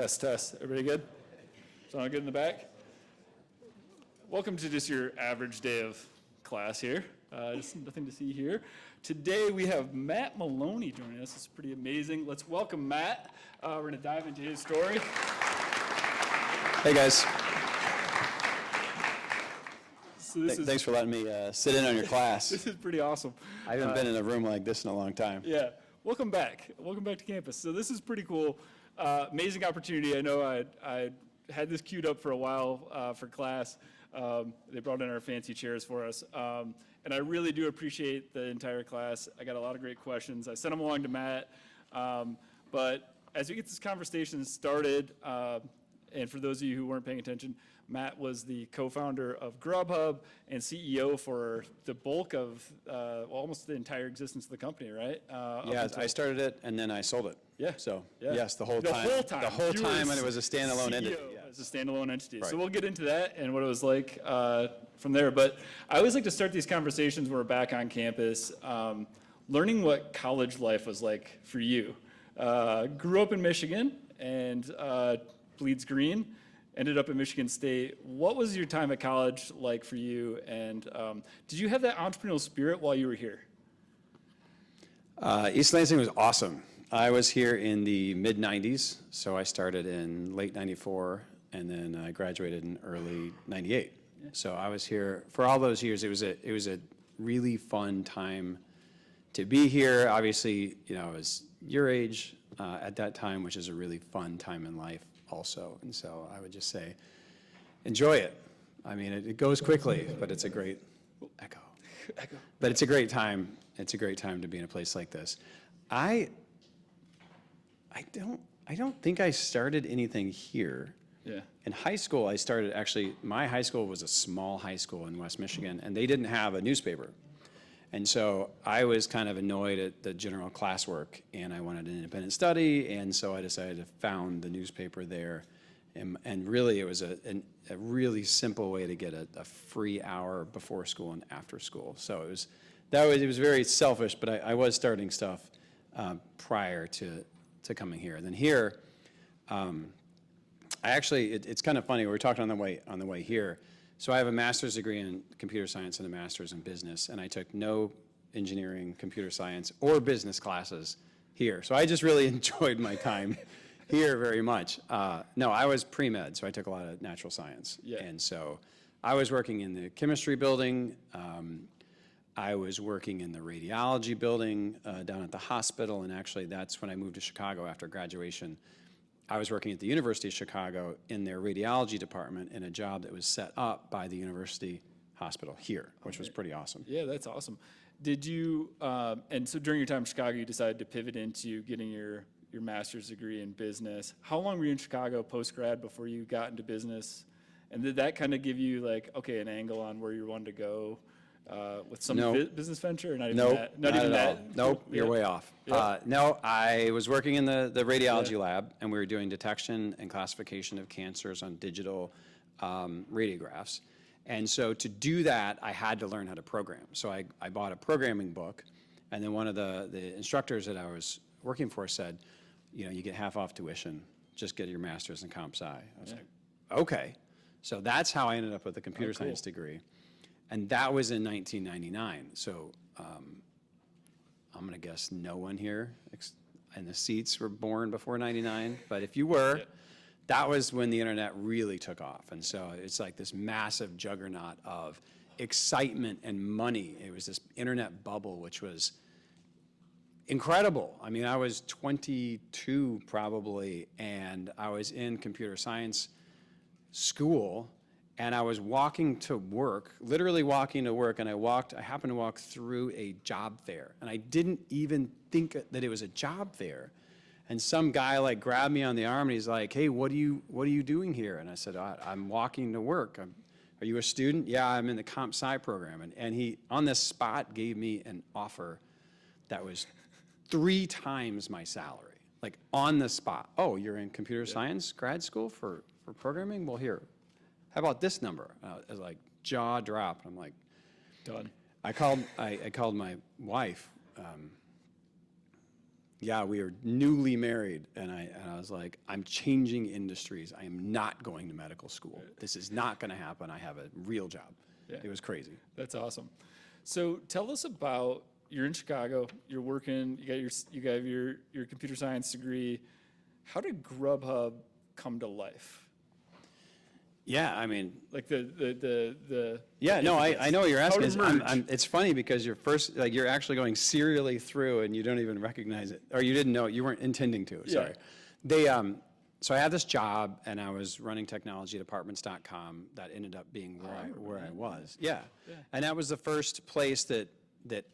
Test, test. Everybody good? Sound good in the back? Welcome to just your average day of class here. Just nothing to see here. Today we have Matt Maloney joining us. It's pretty amazing. Let's welcome Matt. We're going to dive into his story. Hey guys. So Thanks for letting me sit in on your class. This is pretty awesome. I haven't been in a room like this in a long time. Yeah. Welcome back. Welcome back to campus. So this is pretty cool. Amazing opportunity. I know I had this queued up for a while for class. They brought in our fancy chairs for us. And I really do appreciate the entire class. I got a lot of great questions. I sent them along to Matt. But as we get this conversation started, and for those of you who weren't paying attention, Matt was the co-founder of Grubhub and CEO for the bulk of almost the entire existence of the company, right? Yeah, I started it and then I sold it. Yeah. So yeah. Yes, the whole time. The whole time when it was a standalone entity. Yeah. It was a standalone entity. Right. So we'll get into that and what it was like from there. But I always like to start these conversations when we're back on campus, learning what college life was like for you. Grew up in Michigan and bleeds green. Ended up at Michigan State. What was your time at college like for you? And did you have that entrepreneurial spirit while you were here? East Lansing was awesome. I was here in the mid-90s, so I started in late 94, and then I graduated in early 98. Yeah. So I was here for all those years. It was a really fun time to be here. Obviously, you know, I was your age at that time, which is a really fun time in life also. And so I would just say, enjoy it. I mean, it goes quickly, but it's a great echo. But it's a great time. It's a great time to be in a place like this. I don't think I started anything here. Yeah. In high school, I started my high school was a small high school in West Michigan, and they didn't have a newspaper. And so I was kind of annoyed at the general classwork, and I wanted an independent study, and so I decided to found the newspaper there. And really, it was a really simple way to get a free hour before school and after school. So it was very selfish, but I was starting stuff prior to coming here. And then here, it's kind of funny. We were talking on the way here. So I have a master's degree in computer science and a master's in business, and I took no engineering, computer science, or business classes here. So I just really enjoyed my time here very much. No, I was pre-med, so I took a lot of natural science. Yeah. And so I was working in the chemistry building. I was working in the radiology building down at the hospital, and actually that's when I moved to Chicago after graduation. I was working at the University of Chicago in their radiology department in a job that was set up by the university hospital here, which was pretty awesome. Yeah, that's awesome. Did you, and so during your time in Chicago, you decided to pivot into getting your master's degree in business. How long were you in Chicago post-grad before you got into business? And did that kind of give you like, okay, an angle on where you wanted to go with some business venture? Or not even that? Not even that. Nope, you're way off. Yeah. No, I was working in the radiology lab, and we were doing detection and classification of cancers on digital radiographs. And so to do that, I had to learn how to program. So I bought a programming book, and then one of the instructors that I was working for said, you know, you get half off tuition, just get your master's in comp sci. I was like, okay. So that's how I ended up with a computer science degree. And that was in 1999. So I'm going to guess no one here in the seats were born before 99. But if you were, that was when the internet really took off. And so it's like this massive juggernaut of excitement and money. It was this internet bubble, which was incredible. I mean, I was 22 probably, and I was in computer science school. And I was walking to work, literally walking to work, and I happened to walk through a job fair. And I didn't even think that it was a job fair. And some guy like grabbed me on the arm and he's like, hey, what are you doing here? And I said, I'm walking to work. Are you a student? Yeah, I'm in the comp sci program. And he, on the spot, gave me an offer that was 3 times my salary, like on the spot. Oh, you're in computer science grad school for programming? Well, here. How about this number? I was like, jaw dropped. I'm like, done. I called my wife Yeah, we were newly married, and I was like, I'm changing industries. I am not going to medical school. This is not going to happen. I have a real job. Yeah. It was crazy. That's awesome. So tell us about, you're in Chicago, you're working, you got your computer science degree. How did Grubhub come to life? Yeah, I mean, Like the yeah, no, I know what you're asking. merge. It's funny because you're actually going serially through and you don't even recognize it, or you didn't know it, you weren't intending to. Sorry. So I had this job and I was running technology at apartments.com. That ended up being where I was. Yeah. And that was the first place that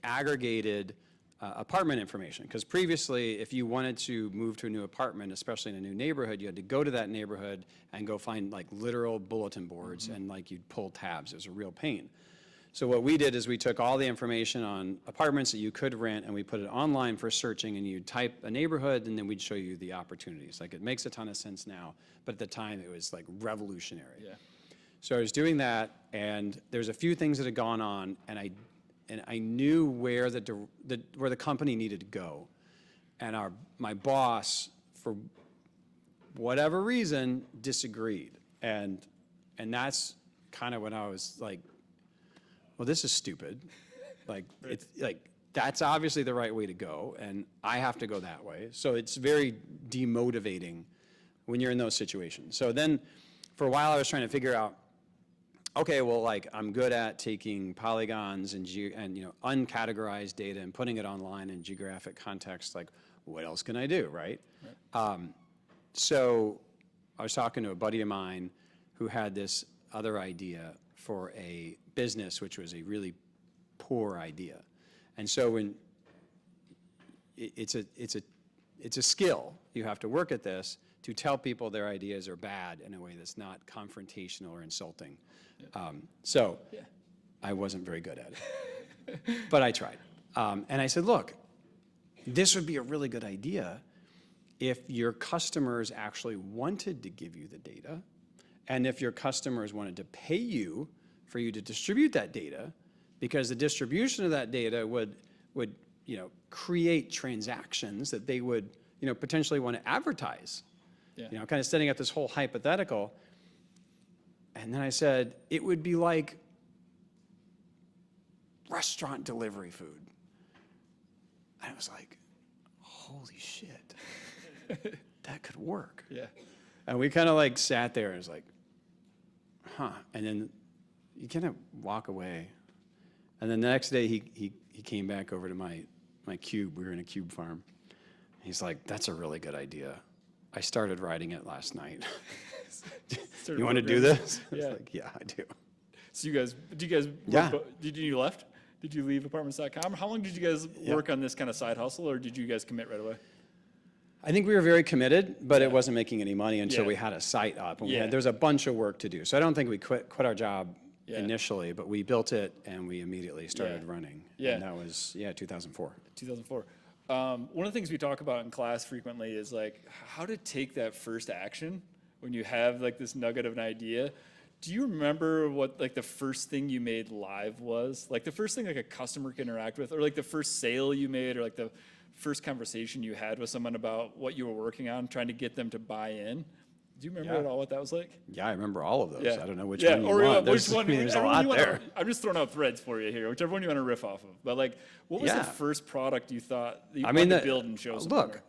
aggregated apartment information. Because previously, if you wanted to move to a new apartment, especially in a new neighborhood, you had to go to that neighborhood and go find like literal bulletin boards and like you'd pull tabs. It was a real pain. So what we did is we took all the information on apartments that you could rent and we put it online for searching, and you'd type a neighborhood and then we'd show you the opportunities. Like, it makes a ton of sense now, but at the time it was like revolutionary. Yeah. So I was doing that, and there's a few things that had gone on, and I knew where the company needed to go. And my boss, for whatever reason, disagreed. And that's kind of when I was like, well, this is stupid. Like, it's like, that's obviously the right way to go, and I have to go that way. So it's very demotivating when you're in those situations. So then for a while I was trying to figure out, okay, well, like, I'm good at taking polygons and uncategorized data and putting it online in geographic context. Like, what else can I do, right? So I was talking to a buddy of mine who had this other idea for a business, which was a really poor idea. And so when it's a skill, you have to work at this to tell people their ideas are bad in a way that's not confrontational or insulting. So I wasn't very good at it, but I tried. And I said, look, this would be a really good idea if your customers actually wanted to give you the data, and if your customers wanted to pay you for you to distribute that data, because the distribution of that data would create transactions that they would potentially want to advertise. Kind of setting up this whole hypothetical. And then I said, it would be like restaurant delivery food. And I was like, holy shit, that could work. Yeah. And we kind of like sat there and it was like, huh. And then you kind of walk away. And then the next day he came back over to my cube. We were in a cube farm. He's like, that's a really good idea. I started writing it last night. You want to do this? I was like, yeah, I do. So did you left? Did you leave apartments.com? How long did you guys work on this kind of side hustle, or did you guys commit right away? I think we were very committed, but it wasn't making any money until we had a site up. And there was a bunch of work to do. So I don't think we quit our job initially, but we built it and we immediately started running. Yeah. And that was, 2004. 2004. One of the things we talk about in class frequently is like how to take that first action when you have like this nugget of an idea. Do you remember what like the first thing you made live was? Like the first thing like a customer can interact with, or like the first sale you made, or like the first conversation you had with someone about what you were working on, trying to get them to buy in? Do you remember at all what that was like? Yeah, I remember all of those. Yeah. I don't know which one you want. Which one? There's a lot there. I'm just throwing out threads for you here, whichever one you want to riff off of. But like, what was the first product you thought that you wanted to build and show someone? Look,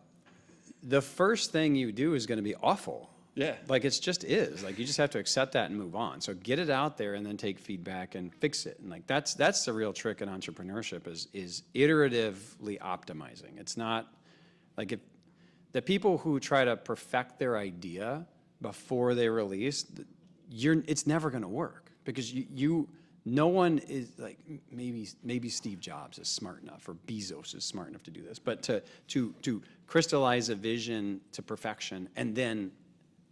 the first thing you do is going to be awful. Yeah. Like it just is. Like you just have to accept that and move on. So get it out there and then take feedback and fix it. And like that's the real trick in entrepreneurship is iteratively optimizing. It's not like if the people who try to perfect their idea before they release, it's never going to work, because no one is like, maybe Steve Jobs is smart enough, or Bezos is smart enough to do this, but to crystallize a vision to perfection and then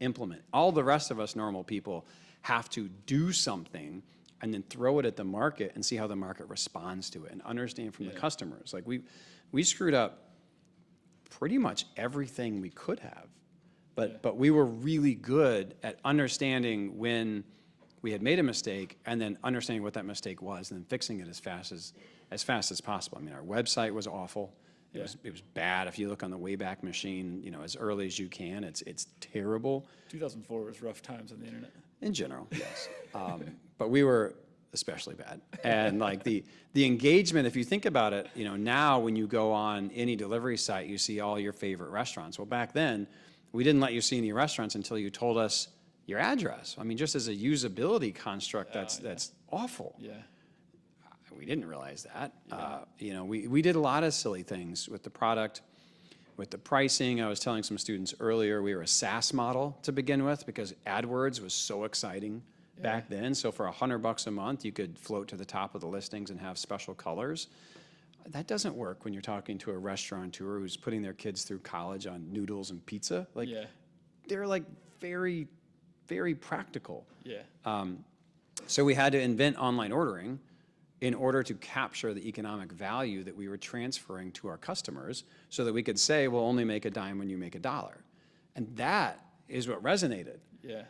implement. All the rest of us normal people have to do something and then throw it at the market and see how the market responds to it and understand from the customers. Like we screwed up pretty much everything we could have, but we were really good at understanding when we had made a mistake and then understanding what that mistake was and then fixing it as fast as possible. I mean, our website was awful. It was bad. If you look on the Wayback Machine, as early as you can, it's terrible. 2004 was rough times on the internet. In general, yes. But we were especially bad. And like the engagement, if you think about it, now when you go on any delivery site, you see all your favorite restaurants. Well, back then, we didn't let you see any restaurants until you told us your address. I mean, just as a usability construct, that's awful. Yeah. We didn't realize that. We did a lot of silly things with the product, with the pricing. I was telling some students earlier, we were a SaaS model to begin with because AdWords was so exciting back then. So for $100 a month, you could float to the top of the listings and have special colors. That doesn't work when you're talking to a restaurateur who's putting their kids through college on noodles and pizza. They're like very, very practical. Yeah. So we had to invent online ordering in order to capture the economic value that we were transferring to our customers so that we could say, we'll only make a dime when you make a dollar. And that is what resonated. Yeah.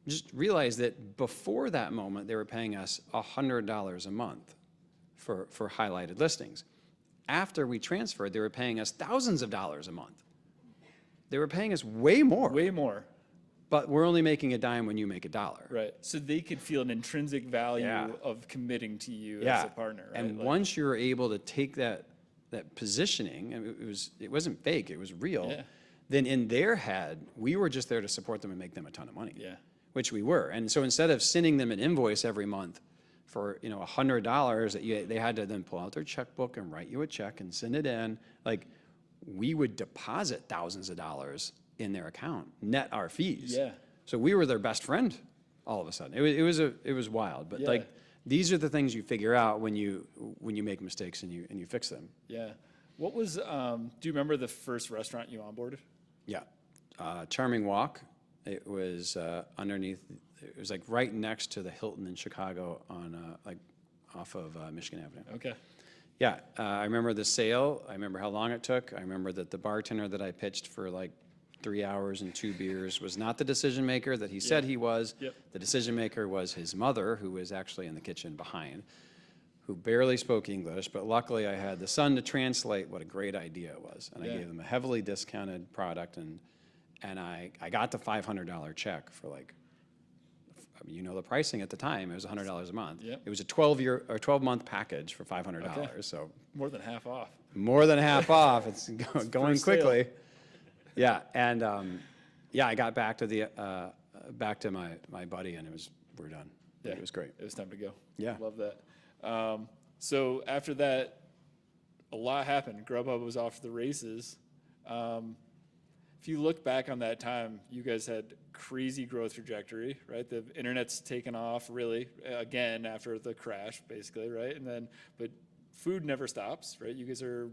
Just realize that before that moment, they were paying us $100 a month for highlighted listings. After we transferred, they were paying us thousands of dollars a month. They were paying us way more. Way more. But we're only making a dime when you make a dollar. Right. So they could feel an intrinsic value of committing to you as a partner. Right? And once you're able to take that positioning, and it wasn't fake, it was real, then in their head, we were just there to support them and make them a ton of money. Yeah. Which we were. And so instead of sending them an invoice every month for $100 that they had to then pull out their checkbook and write you a check and send it in, like we would deposit thousands of dollars in their account, net our fees. Yeah. So we were their best friend all of a sudden. It was wild. But like these are the things you figure out when you make mistakes and you fix them. Yeah. What was do you remember the first restaurant you onboarded? Yeah. Charming Walk. It was underneath. It was like right next to the Hilton in Chicago on like off of Michigan Avenue. Okay. Yeah, I remember the sale. I remember how long it took. I remember that the bartender that I pitched for like 3 hours and 2 beers was not the decision maker that he said he was. Yep. The decision maker was his mother, who was actually in the kitchen behind, who barely spoke English. But luckily, I had the son to translate what a great idea it was, and I gave them a heavily discounted product and I got the $500 check for like, the pricing at the time, it was $100 a month. Yep. It was a 12-month package for $500, so. More than half off. More than half off, it's going quickly. Sale. Yeah, and I got back to my buddy and we're done. Yeah. It was great. It was time to go. Yeah. Love that. So after that, a lot happened. Grubhub was off to the races. If you look back on that time, you guys had crazy growth trajectory, right? The internet's taken off really again after the crash, basically, right? But food never stops, right? You guys are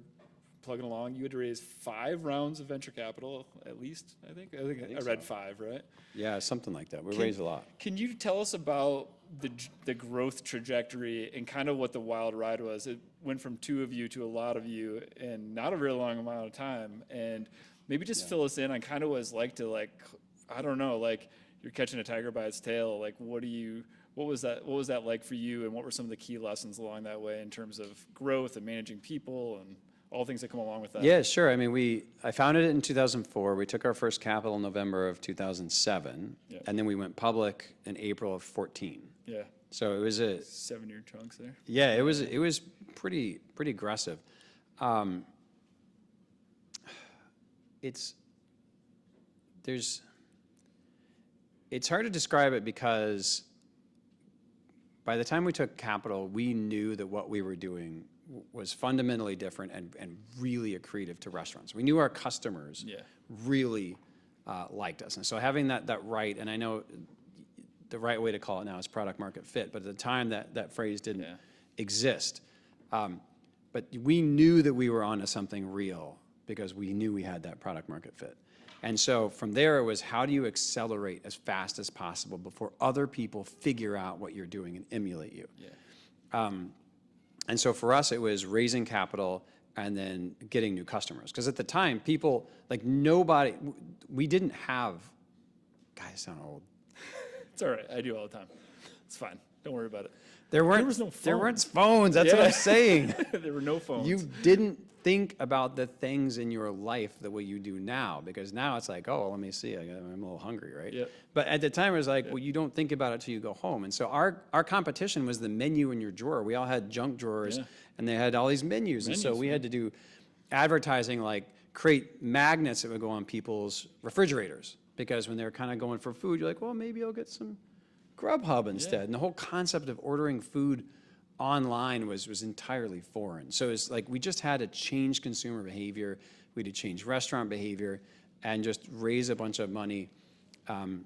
plugging along. You had to raise 5 rounds of venture capital, at least. I think I read so. 5, right? Yeah, something like that. We raised a lot. Can you tell us about the growth trajectory and kind of what the wild ride was? It went from 2 of you to a lot of you in not a very long amount of time, and maybe just fill us in on kind of what it's like to I don't know, you're catching a tiger by its tail. What was that like for you, and what were some of the key lessons along that way in terms of growth and managing people and all things that come along with that? Yeah, sure. I mean, I founded it in 2004. We took our first capital in November of 2007, and then we went public in April of 14. Yeah. So it was a 7-year chunks there. Yeah, it was pretty aggressive. It's hard to describe it because by the time we took capital, we knew that what we were doing was fundamentally different and really accretive to restaurants. We knew our customers really liked us. And so having that right, and I know the right way to call it now is product market fit, but at the time that phrase didn't exist. But we knew that we were onto something real because we knew we had that product market fit. And so from there, it was how do you accelerate as fast as possible before other people figure out what you're doing and emulate you? Yeah. And so for us, it was raising capital and then getting new customers. Because at the time, people, we didn't have, guys sound old. It's all right. I do all the time. It's fine. Don't worry about it. There was no weren't phones. That's what I'm saying. There were no phones. You didn't think about the things in your life the way you do now, because now it's like, oh, let me see, I'm a little hungry, right? Yep. But at the time, it was like, well, you don't think about it till you go home. And so our competition was the menu in your drawer. We all had junk drawers, and they had all these menus. And so we had to do advertising, like create magnets that would go on people's refrigerators, because when they're kind of going for food, you're like, well, maybe I'll get some Grubhub instead. And the whole concept of ordering food online was entirely foreign. So it's like we just had to change consumer behavior. We had to change restaurant behavior and just raise a bunch of money. And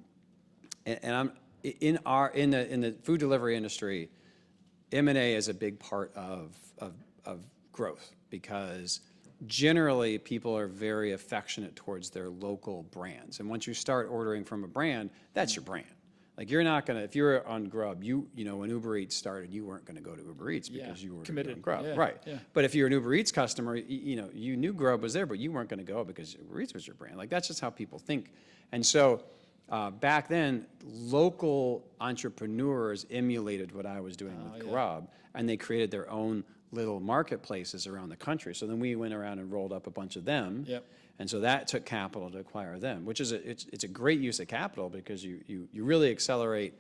I'm in the food delivery industry, M&A is a big part of growth, because generally people are very affectionate towards their local brands. And once you start ordering from a brand, that's your brand. Like you're not gonna, if you're on Grub, you know, when Uber Eats started, you weren't gonna go to Uber Eats because you were committed on Grub, yeah. right? Yeah. But if you're an Uber Eats customer, you know, you knew Grub was there, but you weren't gonna go because Uber Eats was your brand. Like that's just how people think. And so back then, local entrepreneurs emulated what I was doing with Grub, and they created their own little marketplaces around the country. So then we went around and rolled up a bunch of them. Yep. And so that took capital to acquire them, which is it's a great use of capital, because you really accelerate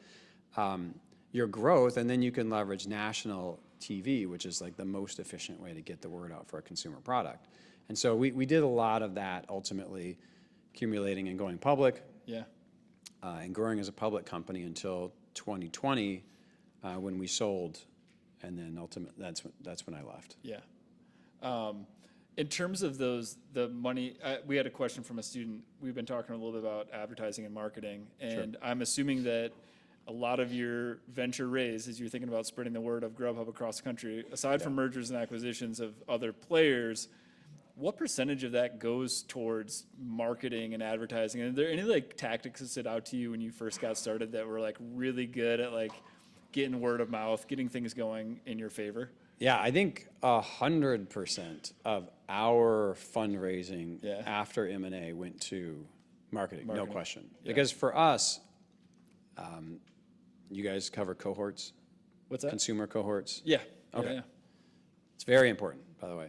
your growth, and then you can leverage national TV, which is like the most efficient way to get the word out for a consumer product. And so we did a lot of that, ultimately accumulating and going public. Yeah. And growing as a public company until 2020, when we sold, and then ultimately that's when I left. Yeah. In terms of the money, we had a question from a student. We've been talking a little bit about advertising and marketing, and I'm assuming that a lot of your venture raise, as you're thinking about spreading the word of Grubhub across the country, aside from mergers and acquisitions of other players, what percentage of that goes towards marketing and advertising? And are there any like tactics that stood out to you when you first got started that were like really good at like getting word of mouth, getting things going in your favor? Yeah, I think 100% of our fundraising after M&A went to marketing, no question. Yeah. Because for us, you guys cover cohorts? What's that? Consumer cohorts? Yeah. Okay. Yeah. It's very important, by the way.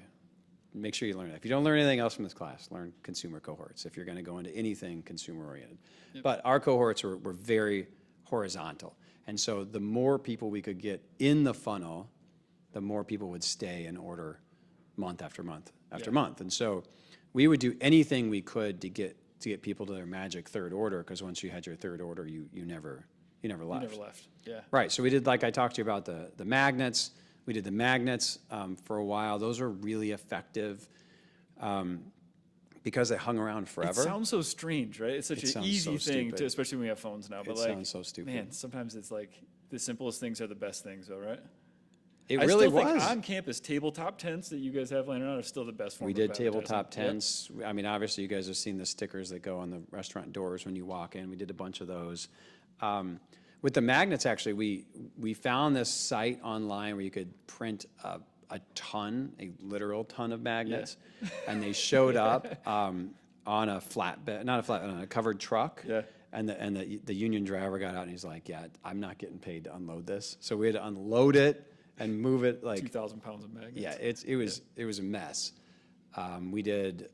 Make sure you learn it. If you don't learn anything else from this class, learn consumer cohorts if you're going to go into anything consumer-oriented. Yep. But our cohorts were very horizontal. And so the more people we could get in the funnel, the more people would stay and order month after month after month. And so we would do anything we could to get people to their magic third order, because once you had your third order, you never left. You never left, yeah. Right, so we did, like I talked to you about the magnets. We did the magnets for a while. Those are really effective because they hung around forever. It sounds so strange, right? It's such an easy thing, to, especially when we have phones now. But it sounds so stupid. Man, sometimes it's like the simplest things are the best things, though, right? It really was. I still think on-campus tabletop tents that you guys have laying around are still the best form of advertising. We did tabletop tents. Yep. I mean, obviously, you guys have seen the stickers that go on the restaurant doors when you walk in. We did a bunch of those. With the magnets, actually, we found this site online where you could print a literal ton of magnets, and they showed up on a flatbed, on a covered truck. Yeah. And the union driver got out and he's like, "Yeah, I'm not getting paid to unload this." So we had to unload it and move it like 2,000 pounds of magnets. Yeah, it was a mess. We did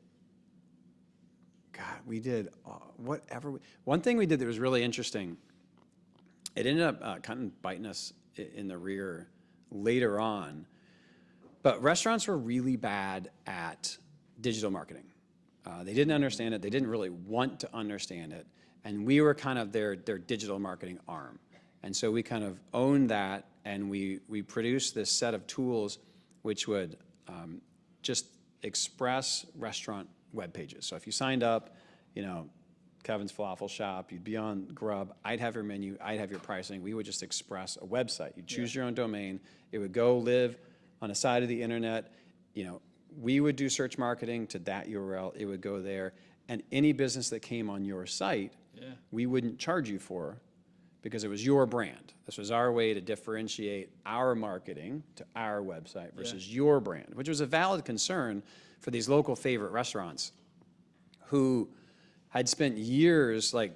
whatever. One thing we did that was really interesting. It ended up kind of biting us in the rear later on. But restaurants were really bad at digital marketing. They didn't understand it. They didn't really want to understand it. And we were kind of their digital marketing arm. And so we kind of owned that, and we produced this set of tools which would just express restaurant web pages. So if you signed up, Kevin's Falafel Shop, you'd be on Grub, I'd have your menu, I'd have your pricing. We would just express a website. You'd choose your own domain. It would go live on a side of the internet. We would do search marketing to that URL. It would go there. And any business that came on your site, we wouldn't charge you for, because it was your brand. This was our way to differentiate our marketing to our website versus your brand, which was a valid concern for these local favorite restaurants who had spent years like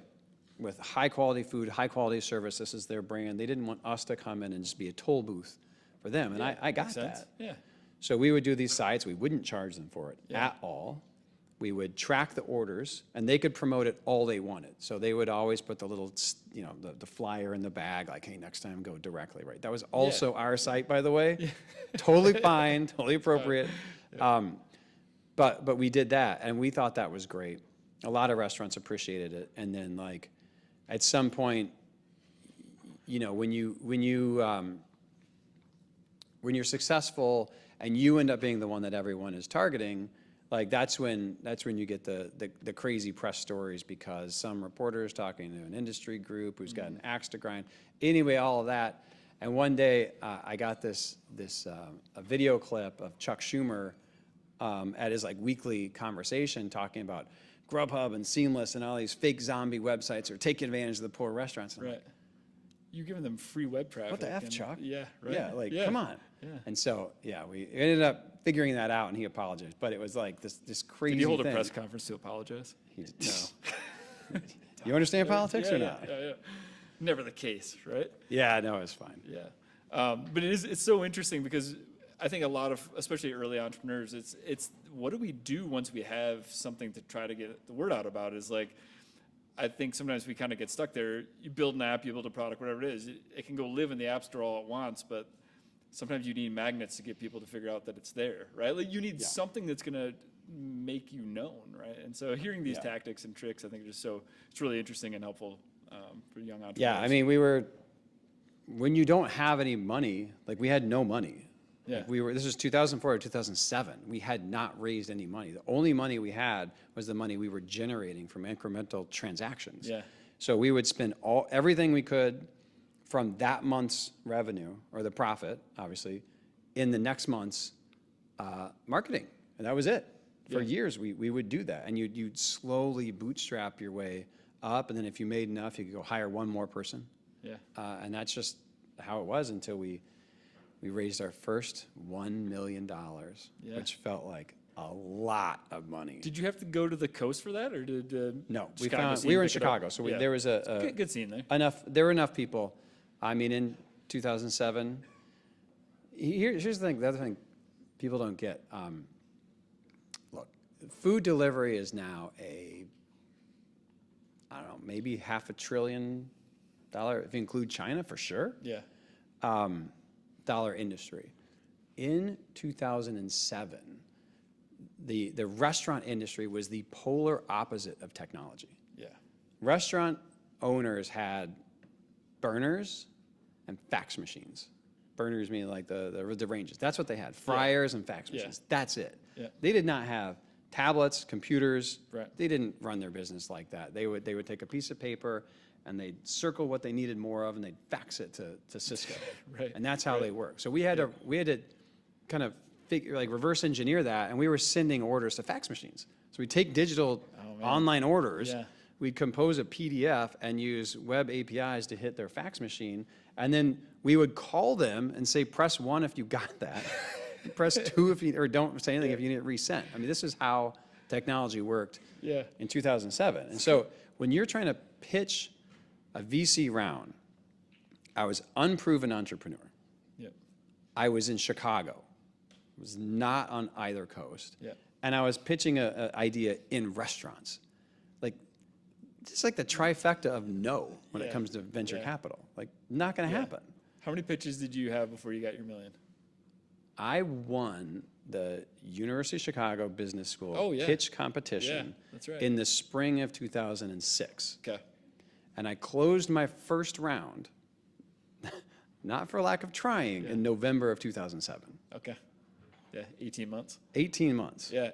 with high quality food, high quality service. This is their brand. They didn't want us to come in and just be a toll booth for them. And I got Makes sense. that. Yeah. So we would do these sites. We wouldn't charge them for it at all. We would track the orders, and they could promote it all they wanted. So they would always put the little, the flyer in the bag, like, hey, next time go directly, right? That was also our site, by the way. Totally fine, totally appropriate. But we did that, and we thought that was great. A lot of restaurants appreciated it. And then, like, at some point, when you're successful and you end up being the one that everyone is targeting, like that's when you get the crazy press stories because some reporter is talking to an industry group who's got an axe to grind. Anyway, all of that. And one day I got this a video clip of Chuck Schumer at his like weekly conversation talking about Grubhub and Seamless and all these fake zombie websites are taking advantage of the poor restaurants. And Right. You're giving them free web traffic. what the F, Chuck? Yeah, right. Yeah, come on. Yeah. And so, we ended up figuring that out, and he apologized. But it was like this crazy Did you hold thing. a press conference to apologize? No. You understand politics or not? Yeah. Never the case, right? Yeah, no, it's fine. Yeah. But it's so interesting because I think a lot of, especially early entrepreneurs, it's what do we do once we have something to try to get the word out about is like, I think sometimes we kind of get stuck there. You build an app, you build a product, whatever it is. It can go live in the App Store all at once, but sometimes you need magnets to get people to figure out that it's there, right? Like you need something that's going to make you known, right? And so hearing these tactics and tricks, I think it's really interesting and helpful for young entrepreneurs. Yeah, I mean, when you don't have any money, like we had no money. Yeah. This was 2004 or 2007. We had not raised any money. The only money we had was the money we were generating from incremental transactions. Yeah. So we would spend everything we could from that month's revenue or the profit, obviously, in the next month's marketing, and that was it. For years, we would do that, and you'd slowly bootstrap your way up, and then if you made enough, you could go hire one more person. Yeah. And that's just how it was until we raised our first $1 million, which felt like a lot of money. Did you have to go to the coast for that, or did No, Chicago we were in scene pick it up? Chicago, so there was a good scene there. there were enough people. I mean, in 2007, here's the other thing people don't get. Look, food delivery is now I don't know, maybe $500 billion, if you include China, for sure. Yeah. Dollar industry. In 2007, the restaurant industry was the polar opposite of technology. Yeah. Restaurant owners had burners and fax machines. Burners meaning like the ranges. That's what they had. Fryers and fax machines. That's it. Yeah. They did not have tablets, computers. Right. They didn't run their business like that. They would take a piece of paper and they'd circle what they needed more of and they'd fax it to Cisco. Right. And that's how they work. So we had to kind of reverse engineer that, and we were sending orders to fax machines. So we'd take digital online orders. Yeah. We'd compose a PDF and use web APIs to hit their fax machine. And then we would call them and say, press 1 if you got that. Press 2 if you, or don't say anything if you need it resent. I mean, this is how technology worked in 2007. And so when you're trying to pitch a VC round, I was unproven entrepreneur. Yep. I was in Chicago. I was not on either coast. Yep. And I was pitching an idea in restaurants. It's like the trifecta of no when it comes to venture capital. Like, not going to happen. How many pitches did you have before you got your million? I won the University of Chicago Business School pitch competition that's right. in the spring of 2006. Okay. And I closed my first round, not for lack of trying, in November of 2007. Okay. Yeah, 18 months. 18 months. Yeah,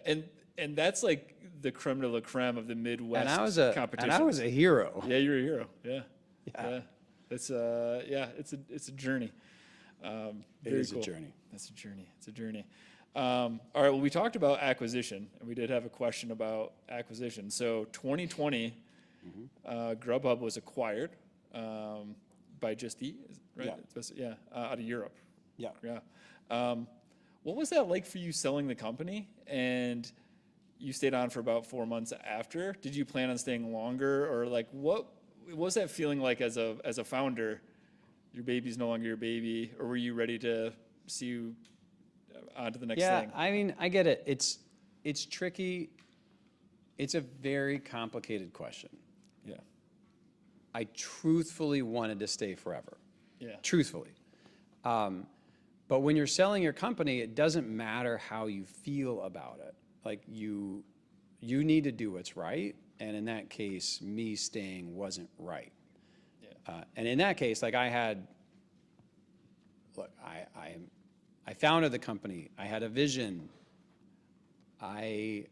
and that's like the creme de la creme of the Midwest competition. And I was a hero. Yeah, you're a hero. Yeah. It's a journey. It is a journey. That's a journey. It's a journey. All right. Well, we talked about acquisition, and we did have a question about acquisition. So 2020, Grubhub was acquired by Just Eat, right? Yeah. Out of Europe. Yeah. Yeah. What was that like for you selling the company? And you stayed on for about 4 months after. Did you plan on staying longer, or like what what was that feeling like as a founder? Your baby's no longer your baby, or were you ready to see you on to the next thing? I mean, I get it. It's tricky. It's a very complicated question. Yeah. I truthfully wanted to stay forever. Yeah. Truthfully. But when you're selling your company, it doesn't matter how you feel about it. Like you need to do what's right. And in that case, me staying wasn't right. Yeah. And in that case, like I founded the company. I had a vision. I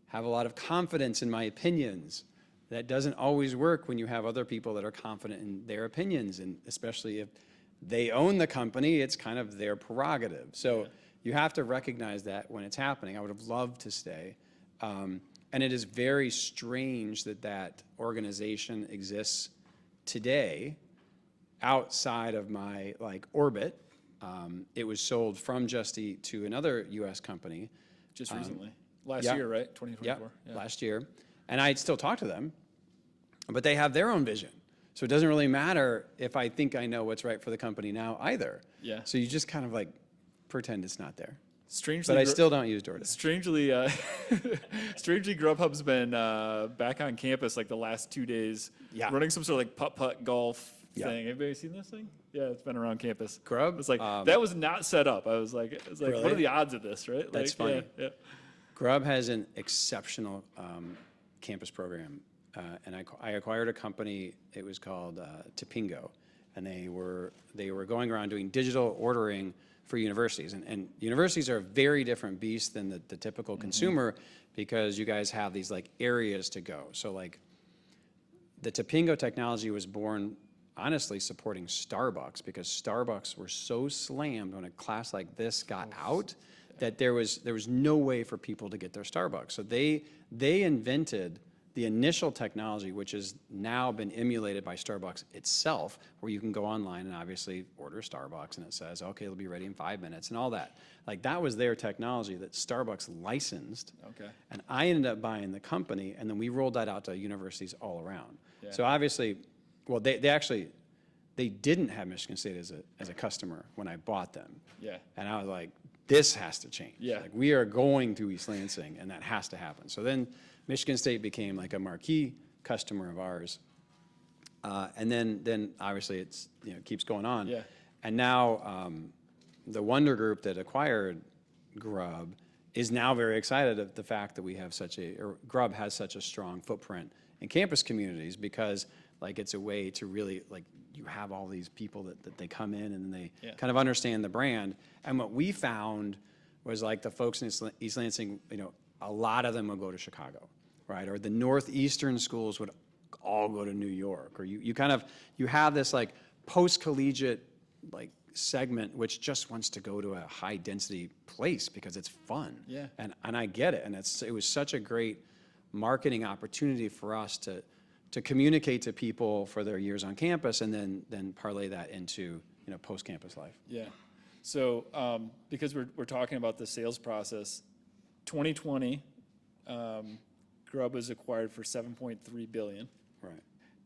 have a lot of confidence in my opinions. That doesn't always work when you have other people that are confident in their opinions, and especially if they own the company, it's kind of their prerogative. So you have to recognize that when it's happening. I would have loved to stay. And it is very strange that that organization exists today outside of my orbit. It was sold from Just Eat to another U.S. company. Just recently. Last year, right? 2024. Yeah, last year. And I still talk to them, but they have their own vision. So it doesn't really matter if I think I know what's right for the company now either. Yeah. So you just kind of pretend it's not there. Strangely, But I still don't use DoorDash. Strangely, Grubhub's been back on campus the last 2 days, running some sort of putt-putt golf thing. Anybody seen this thing? Yeah, it's been around campus. Grub? It's that was not set up. I was like, Really? What are the odds of this, right? That's funny. Yeah. Grub has an exceptional campus program, and I acquired a company. It was called Tipingo, and they were going around doing digital ordering for universities, and universities are a very different beast than the typical consumer, because you guys have these areas to go. So the Tipingo technology was born honestly supporting Starbucks, because Starbucks were so slammed when a class like this got out that there was no way for people to get their Starbucks. So they invented the initial technology, which has now been emulated by Starbucks itself, where you can go online and obviously order Starbucks and it says, okay, it'll be ready in 5 minutes and all that. That was their technology that Starbucks licensed. Okay. And I ended up buying the company, and then we rolled that out to universities all around. Yeah. So obviously, well, they didn't have Michigan State as a customer when I bought them. Yeah. And I was like, this has to change. Yeah. We are going to East Lansing, and that has to happen. So then Michigan State became a marquee customer of ours. And then obviously it keeps going on. Yeah. And now the Wonder Group that acquired Grub is now very excited at the fact that we have Grub has such a strong footprint in campus communities, because it's a way to really you have all these people that they come in and they kind of understand the brand. And what we found was the folks in East Lansing, a lot of them would go to Chicago, right? Or the Northeastern schools would all go to New York. Or you have this post-collegiate segment which just wants to go to a high density place because it's fun. Yeah. And I get it. And it was such a great marketing opportunity for us to communicate to people for their years on campus, and then parlay that into post-campus life. Yeah. So because we're talking about the sales process, 2020, Grub was acquired for $7.3 billion. Right.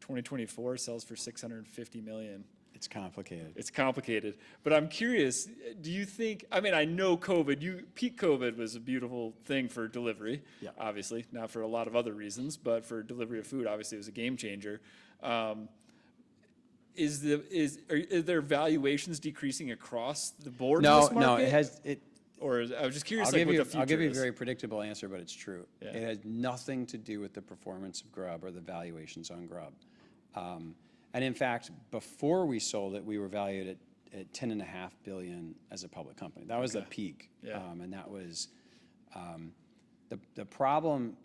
2024 sells for $650 million. It's complicated. It's complicated. But I'm curious, do you think, I know peak COVID was a beautiful thing for delivery, obviously, not for a lot of other reasons, but for delivery of food, obviously it was a game changer. Are there valuations decreasing across the board in this market? No, it has, Or I was just curious I'll what give the you future a is. very predictable answer, but it's true. Yeah. It has nothing to do with the performance of Grub or the valuations on Grub. And in fact, before we sold it, we were valued at $10.5 billion as a public company. That was the peak. Yeah. And that was the problem.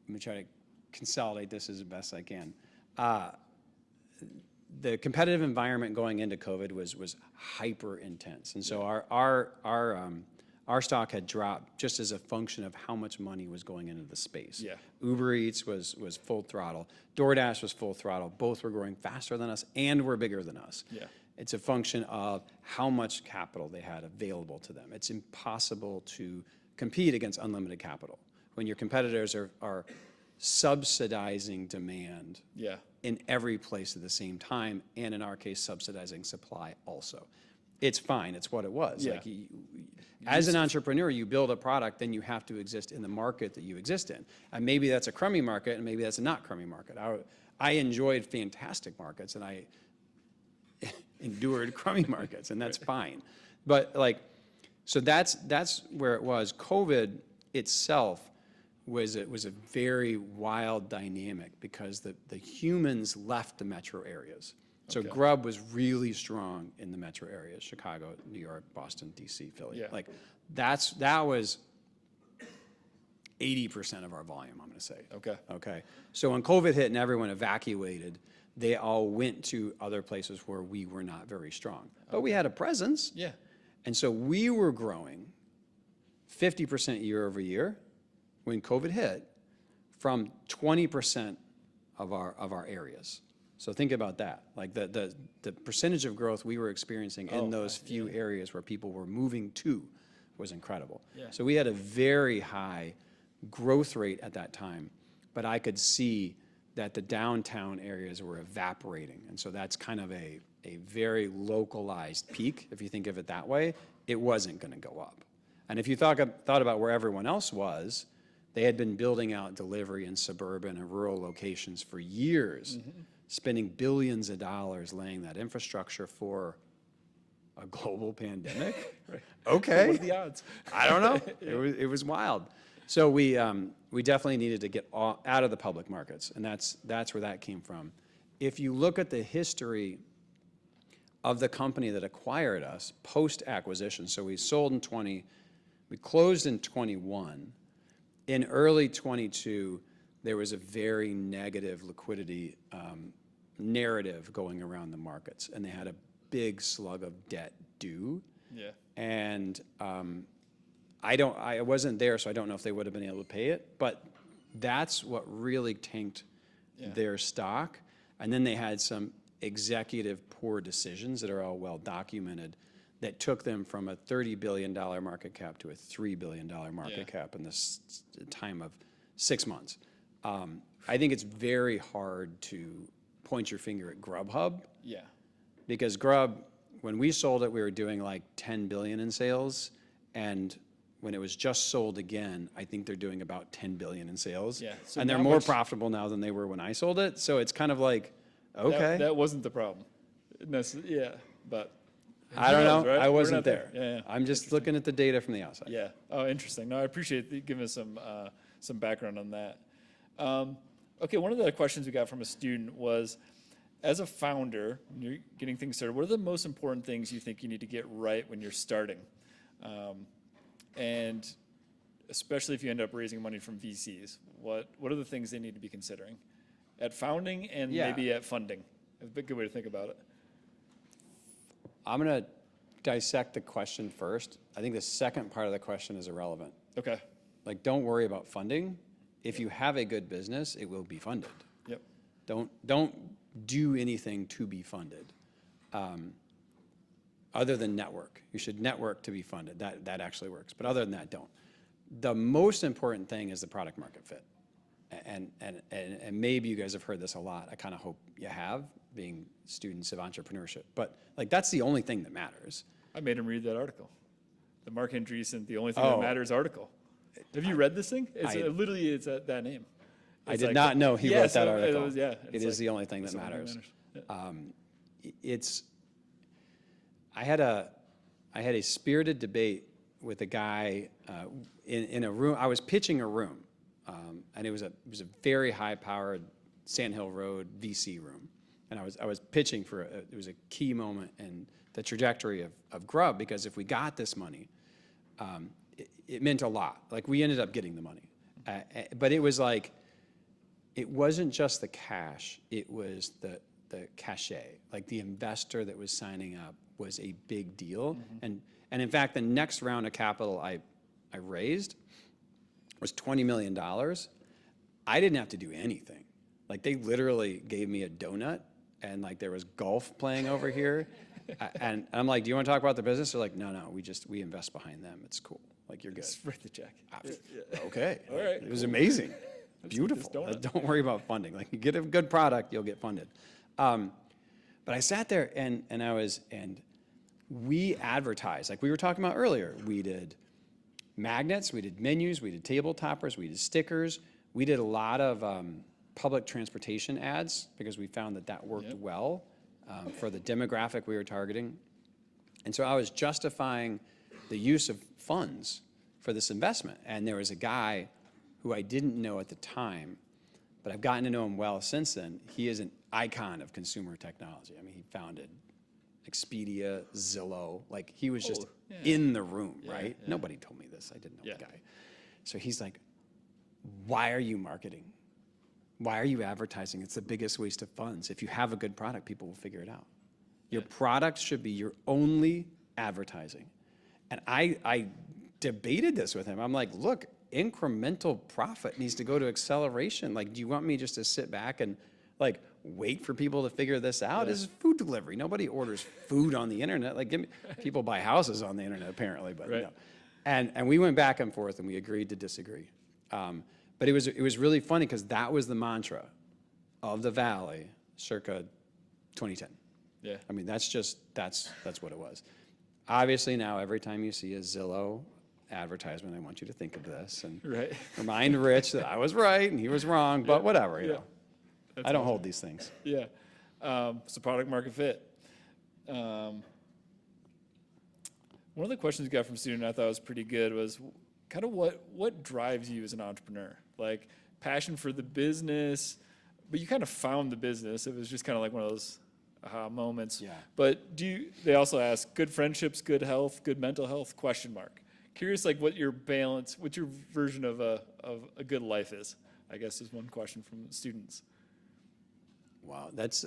Let me try to consolidate this as best I can. The competitive environment going into COVID was hyper intense, and so our stock had dropped just as a function of how much money was going into the space. Yeah. Uber Eats was full throttle. DoorDash was full throttle. Both were growing faster than us and were bigger than us. Yeah. It's a function of how much capital they had available to them. It's impossible to compete against unlimited capital when your competitors are subsidizing demand Yeah. in every place at the same time, and in our case, subsidizing supply also. It's fine, it's what it was. Yeah. Like, as an entrepreneur, you build a product, then you have to exist in the market that you exist in. And maybe that's a crummy market, and maybe that's a not crummy market. I enjoyed fantastic markets, and I endured crummy markets, and that's fine. But like, so that's where it was. COVID itself was a very wild dynamic because the humans left the metro areas. So Okay. Grub was really strong in the metro areas: Chicago, New York, Boston, DC, Philly. Yeah. Like that was 80% of our volume, I'm going to say. Okay. Okay. So when COVID hit and everyone evacuated, they all went to other places where we were not very strong. But we had a presence. Yeah. And so we were growing 50% year over year when COVID hit from 20% of our areas. So think about that. Like the percentage of growth we were experiencing in those few areas where people were moving to was incredible. Yeah. So we had a very high growth rate at that time, but I could see that the downtown areas were evaporating. And so that's kind of a very localized peak. If you think of it that way, it wasn't going to go up. And if you thought about where everyone else was, they had been building out delivery in suburban and rural locations for years, spending billions of dollars laying that infrastructure for a global pandemic. Right. Okay. What are the odds? I don't know. It was wild. So we definitely needed to get out of the public markets, and that's where that came from. If you look at the history of the company that acquired us post-acquisition, so we sold in 20, we closed in 21. In early 22, there was a very negative liquidity narrative going around the markets, and they had a big slug of debt due. Yeah. And I wasn't there, so I don't know if they would have been able to pay it, but that's what really tanked their stock. And then they had some executive poor decisions that are all well documented that took them from a $30 billion market cap to a $3 billion market cap in this time of 6 months. I think it's very hard to point your finger at Grubhub. Yeah. Because Grub, when we sold it, we were doing like 10 billion in sales, and when it was just sold again, I think they're doing about 10 billion in sales. Yeah, so and they're not more much- profitable now than they were when I sold it. So it's kind of like, okay, That wasn't the problem. Yeah, but I don't know. knows, right? I We're wasn't not there. Yeah. I'm just looking at the data from the outside. Yeah. Oh, interesting. No, I appreciate you giving us some background on that. Okay, one of the questions we got from a student was, as a founder, when you're getting things started, what are the most important things you think you need to get right when you're starting? And especially if you end up raising money from VCs, what are the things they need to be considering at founding and maybe at funding? It's a good way to think about it. I'm going to dissect the question first. I think the second part of the question is irrelevant. Okay. Like, don't worry about funding. If you have a good business, it will be funded. Yep. Don't do anything to be funded, other than network. You should network to be funded. That actually works. But other than that, don't. The most important thing is the product market fit. And maybe you guys have heard this a lot. I kind of hope you have, being students of entrepreneurship. But like, that's the only thing that matters. I made him read that article. The Mark Andreessen, The Only Thing That Matters article. Have you read this thing? It's literally that name. I It's did like not know he wrote that article. It It is the only thing that the only thing matters. Yeah. I had a spirited debate with a guy in a room. I was pitching a room, and it was a very high-powered Sand Hill Road VC room, and I was pitching for it was a key moment in the trajectory of Grub, because if we got this money, it meant a lot. Like, we ended up getting the money, but it was like, it wasn't just the cash; it was the cachet. Like, the investor that was signing up was a big deal. And in fact, the next round of capital I raised was $20 million. I didn't have to do anything. Like, they literally gave me a donut, and like, there was golf playing over here. And I'm like, do you want to talk about the business? They're like, no, we invest behind them. It's cool. Like, you're good. Just write the check. Okay. All right. It was amazing. beautiful. donut. Don't worry about funding. Like, you get a good product, you'll get funded. But I sat there and we advertised, like we were talking about earlier. We did magnets, we did menus, we did table toppers, we did stickers. We did a lot of public transportation ads because we found that worked well for the demographic we were targeting. And so I was justifying the use of funds for this investment. And there was a guy who I didn't know at the time, but I've gotten to know him well since then. He is an icon of consumer technology. I mean, he founded Expedia, Zillow. Like, he was just in the room, right? Yeah. Nobody told me this. I didn't know the guy. So he's like, why are you marketing? Why are you advertising? It's the biggest waste of funds. If you have a good product, people will figure it out. Your product should be your only advertising. And I debated this with him. I'm like, look, incremental profit needs to go to acceleration. Like, do you want me just to sit back and like wait for people to figure this out? This is food delivery. Nobody orders food on the internet. Like, people buy houses on the internet apparently, but no. And we went back and forth and we agreed to disagree. But it was really funny because that was the mantra of the Valley circa 2010. Yeah. I mean, that's what it was. Obviously now every time you see a Zillow advertisement, I want you to think of this and remind Rich that I was right and he was wrong, but whatever, you know. That's I don't hold these things. Yeah. So product market fit. One of the questions we got from a student I thought was pretty good was kind of what drives you as an entrepreneur? Like, passion for the business, but you kind of found the business. It was just kind of like one of those aha moments. Yeah. But they also ask, good friendships, good health, good mental health, ? Curious, like, what your version of a good life is, I guess, is one question from students. Wow, that's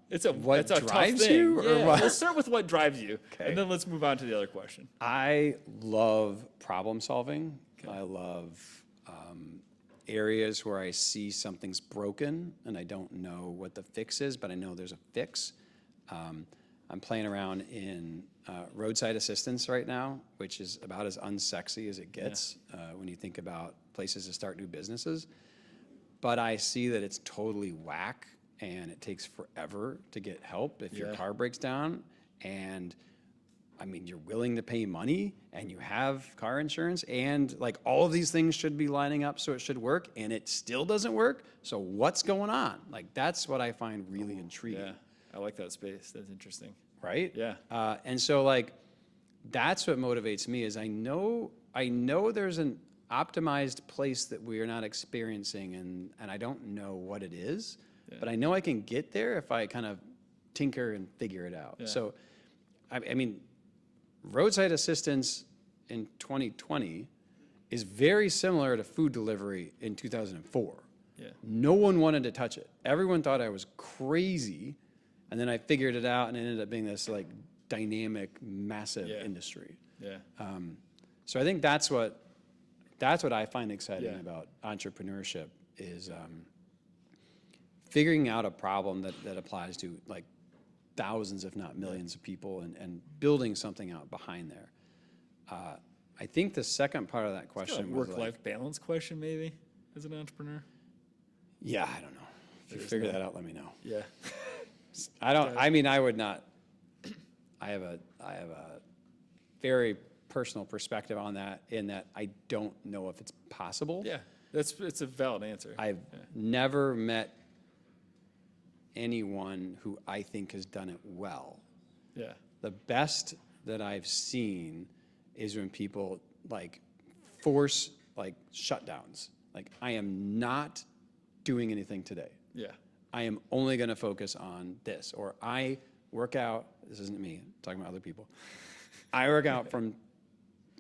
it's a what tough drives thing. you, or yeah, what? Let's start with what drives you, and then let's move on to the other question. I love problem solving. I love areas where I see something's broken and I don't know what the fix is, but I know there's a fix. I'm playing around in roadside assistance right now, which is about as unsexy as it gets when you think about places to start new businesses. But I see that it's totally whack and it takes forever to get help if your car breaks down. And I mean, you're willing to pay money and you have car insurance and like all of these things should be lining up so it should work and it still doesn't work. So what's going on? Like, that's what I find really intriguing. Yeah, I like that space. That's interesting. Right? Yeah. And so like, that's what motivates me is I know there's an optimized place that we are not experiencing and I don't know what it is, but I know I can get there if I kind of tinker and figure it out. Yeah. So, I mean, roadside assistance in 2020 is very similar to food delivery in 2004. Yeah. No one wanted to touch it. Everyone thought I was crazy, and then I figured it out and it ended up being this like dynamic, massive industry. Yeah. So I think that's what I find exciting about entrepreneurship is figuring out a problem that applies to like thousands, if not millions of people and building something out behind there. I think the second part of that question was work-life balance question maybe as an entrepreneur. Yeah, I don't know. If you figure that out, let me know. Yeah. I would not. I have a very personal perspective on that in that I don't know if it's possible. Yeah, it's a valid answer. I've never met anyone who I think has done it well. Yeah. The best that I've seen is when people like force like shutdowns. Like, I am not doing anything today. Yeah. I am only going to focus on this. Or I work out, this isn't me, I'm talking about other people. I work out from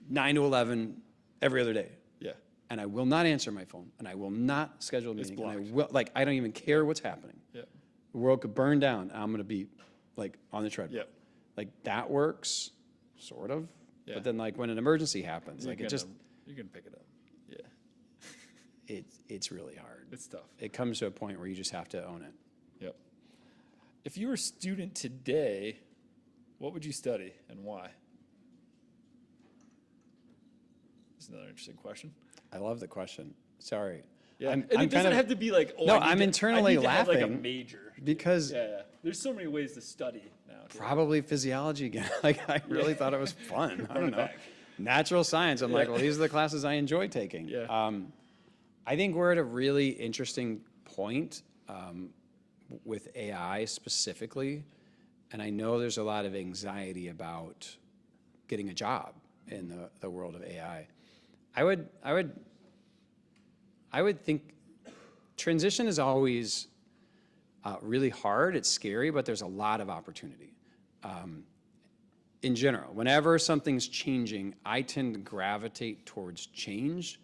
9 to 11 every other day. Yeah. And I will not answer my phone, and I will not schedule a meeting. And I don't even care what's happening. Yeah. The world could burn down. I'm going to be like on the treadmill. Yep. Like, that works, sort of. Yeah. But then like when an emergency happens, like you can pick it up. Yeah. It's really hard. It's tough. It comes to a point where you just have to own it. Yep. If you were a student today, what would you study and why? That's another interesting question. I love the question. Sorry. Yeah, I'm and it kind doesn't of- have to be like, oh, No, I need I'm to- internally I need to have like a laughing major. because Yeah. There's so many ways to study now. too. probably physiology again. Like, I really thought it was fun. I Run don't it know. back. Natural science. I'm like, well, these are the classes I enjoy taking. Yeah. I think we're at a really interesting point with AI specifically, and I know there's a lot of anxiety about getting a job in the world of AI. I would think transition is always really hard. It's scary, but there's a lot of opportunity. In general, whenever something's changing, I tend to gravitate towards change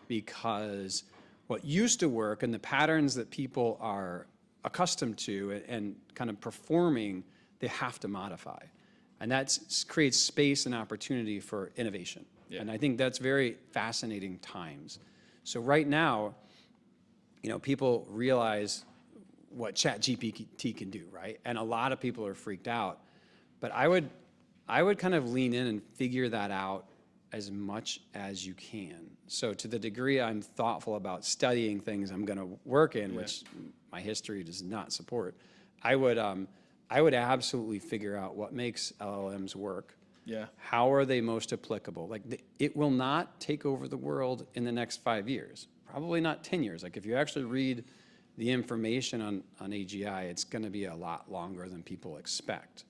because what used to work and the patterns that people are accustomed to and kind of performing, they have to modify. And that creates space and opportunity for innovation. Yeah. And I think that's very fascinating times. So right now, people realize what ChatGPT can do, right? And a lot of people are freaked out. But I would kind of lean in and figure that out as much as you can. So to the degree I'm thoughtful about studying things I'm going to work in, which my history does not support, I would absolutely figure out what makes LLMs work. Yeah. How are they most applicable? Like, it will not take over the world in the next 5 years. Probably not 10 years. Like, if you actually read the information on AGI, it's going to be a lot longer than people expect.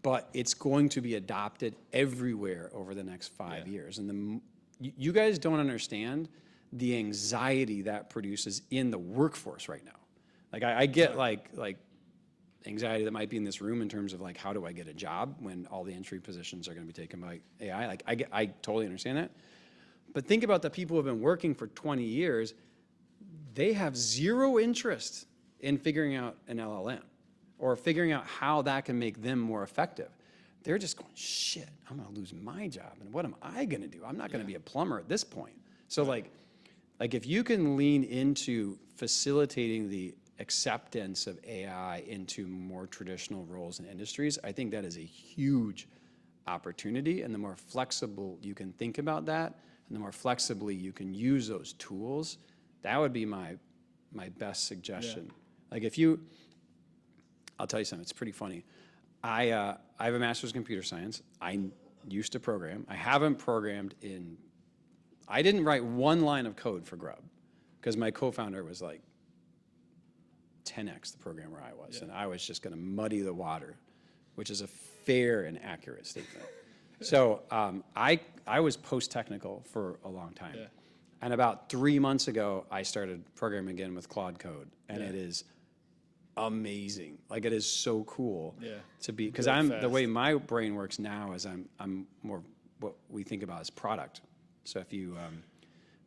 But it's going to be adopted everywhere over the next 5 years. And you guys don't understand the anxiety that produces in the workforce right now. Like, I get like anxiety that might be in this room in terms of like, how do I get a job when all the entry positions are going to be taken by AI? Like, I totally understand that. But think about the people who have been working for 20 years. They have zero interest in figuring out an LLM or figuring out how that can make them more effective. They're just going, shit, I'm going to lose my job. And what am I going to do? I'm not going to be a plumber at this point. So like if you can lean into facilitating the acceptance of AI into more traditional roles and industries, I think that is a huge opportunity. And the more flexible you can think about that, and the more flexibly you can use those tools, that would be my best suggestion. Like I'll tell you something, it's pretty funny. I have a master's in computer science. I used to program. I haven't programmed I didn't write one line of code for Grub because my co-founder was like 10x the programmer I was, and I was just going to muddy the water, which is a fair and accurate statement. So I was post-technical for a long time. Yeah. And about 3 months ago, I started programming again with Claude Code, and it is amazing. Like, it is so cool to be, because the way my brain works now is I'm more what we think about as product. So if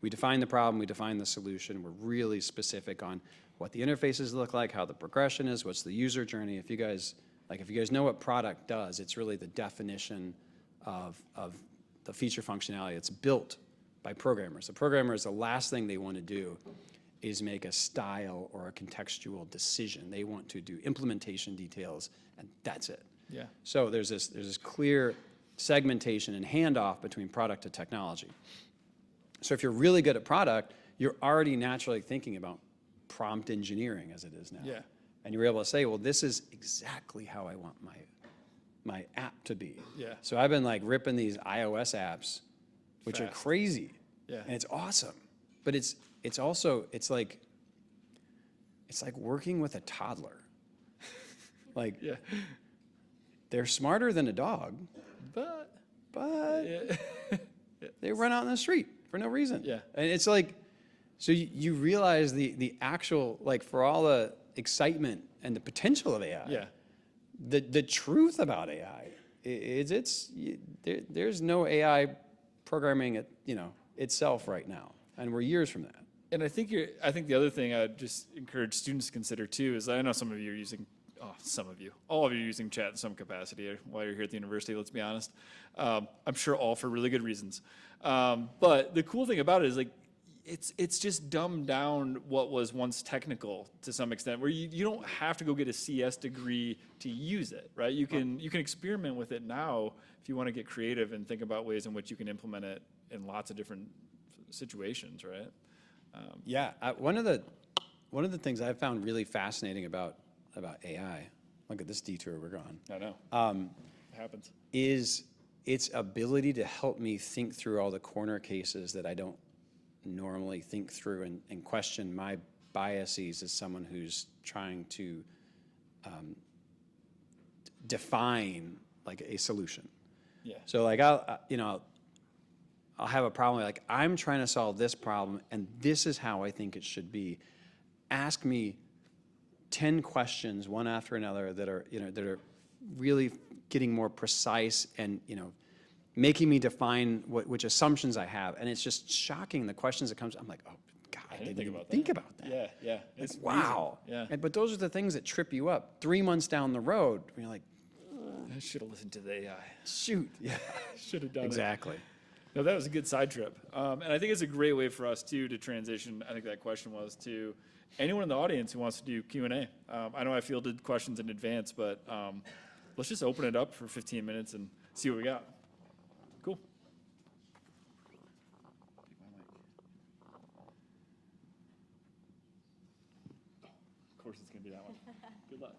we define the problem, we define the solution, we're really specific on what the interfaces look like, how the progression is, what's the user journey. If you guys know what product does, it's really the definition of the feature functionality. It's built by programmers. The programmers, the last thing they want to do is make a style or a contextual decision. They want to do implementation details, and that's it. Yeah. So there's this clear segmentation and handoff between product and technology. So if you're really good at product, you're already naturally thinking about prompt engineering as it is now. Yeah. And you're able to say, well, this is exactly how I want my app to be. Yeah. So I've been like ripping these iOS apps, which are Fast. crazy. Yeah. And it's awesome. But it's like working with a toddler. Like, they're smarter than a dog, but they run out in the street for no reason. Yeah. And it's like, so you realize the actual, like, for all the excitement and the potential of AI, the truth about AI is there's no AI programming itself right now, and we're years from that. And I think the other thing I'd just encourage students to consider too is, I know some of you are using, all of you are using chat in some capacity while you're here at the university, let's be honest. I'm sure all for really good reasons. But the cool thing about it is, like, it's just dumbed down what was once technical to some extent, where you don't have to go get a CS degree to use it, right? You can experiment with it now if you want to get creative and think about ways in which you can implement it in lots of different situations, right? Yeah, one of the things I found really fascinating about AI, look at this detour we're going. I know. It happens. Is its ability to help me think through all the corner cases that I don't normally think through and question my biases as someone who's trying to define like a solution. Yeah. So like I'll have a problem like I'm trying to solve this problem and this is how I think it should be. Ask me 10 questions one after another that are really getting more precise and making me define which assumptions I have, and it's just shocking the questions that comes. I'm like, oh God, I didn't even think about that. Yeah. It's Wow. amazing. Yeah. But those are the things that trip you up 3 months down the road. You're like, I should have listened to the AI. shoot. Yeah. Should have done Exactly. it. No, that was a good side trip. And I think it's a great way for us, too, to transition. I think that question was to anyone in the audience who wants to do Q&A. I know I fielded questions in advance, but let's just open it up for 15 minutes and see what we got. Cool. Of course it's going to be that one. Good luck.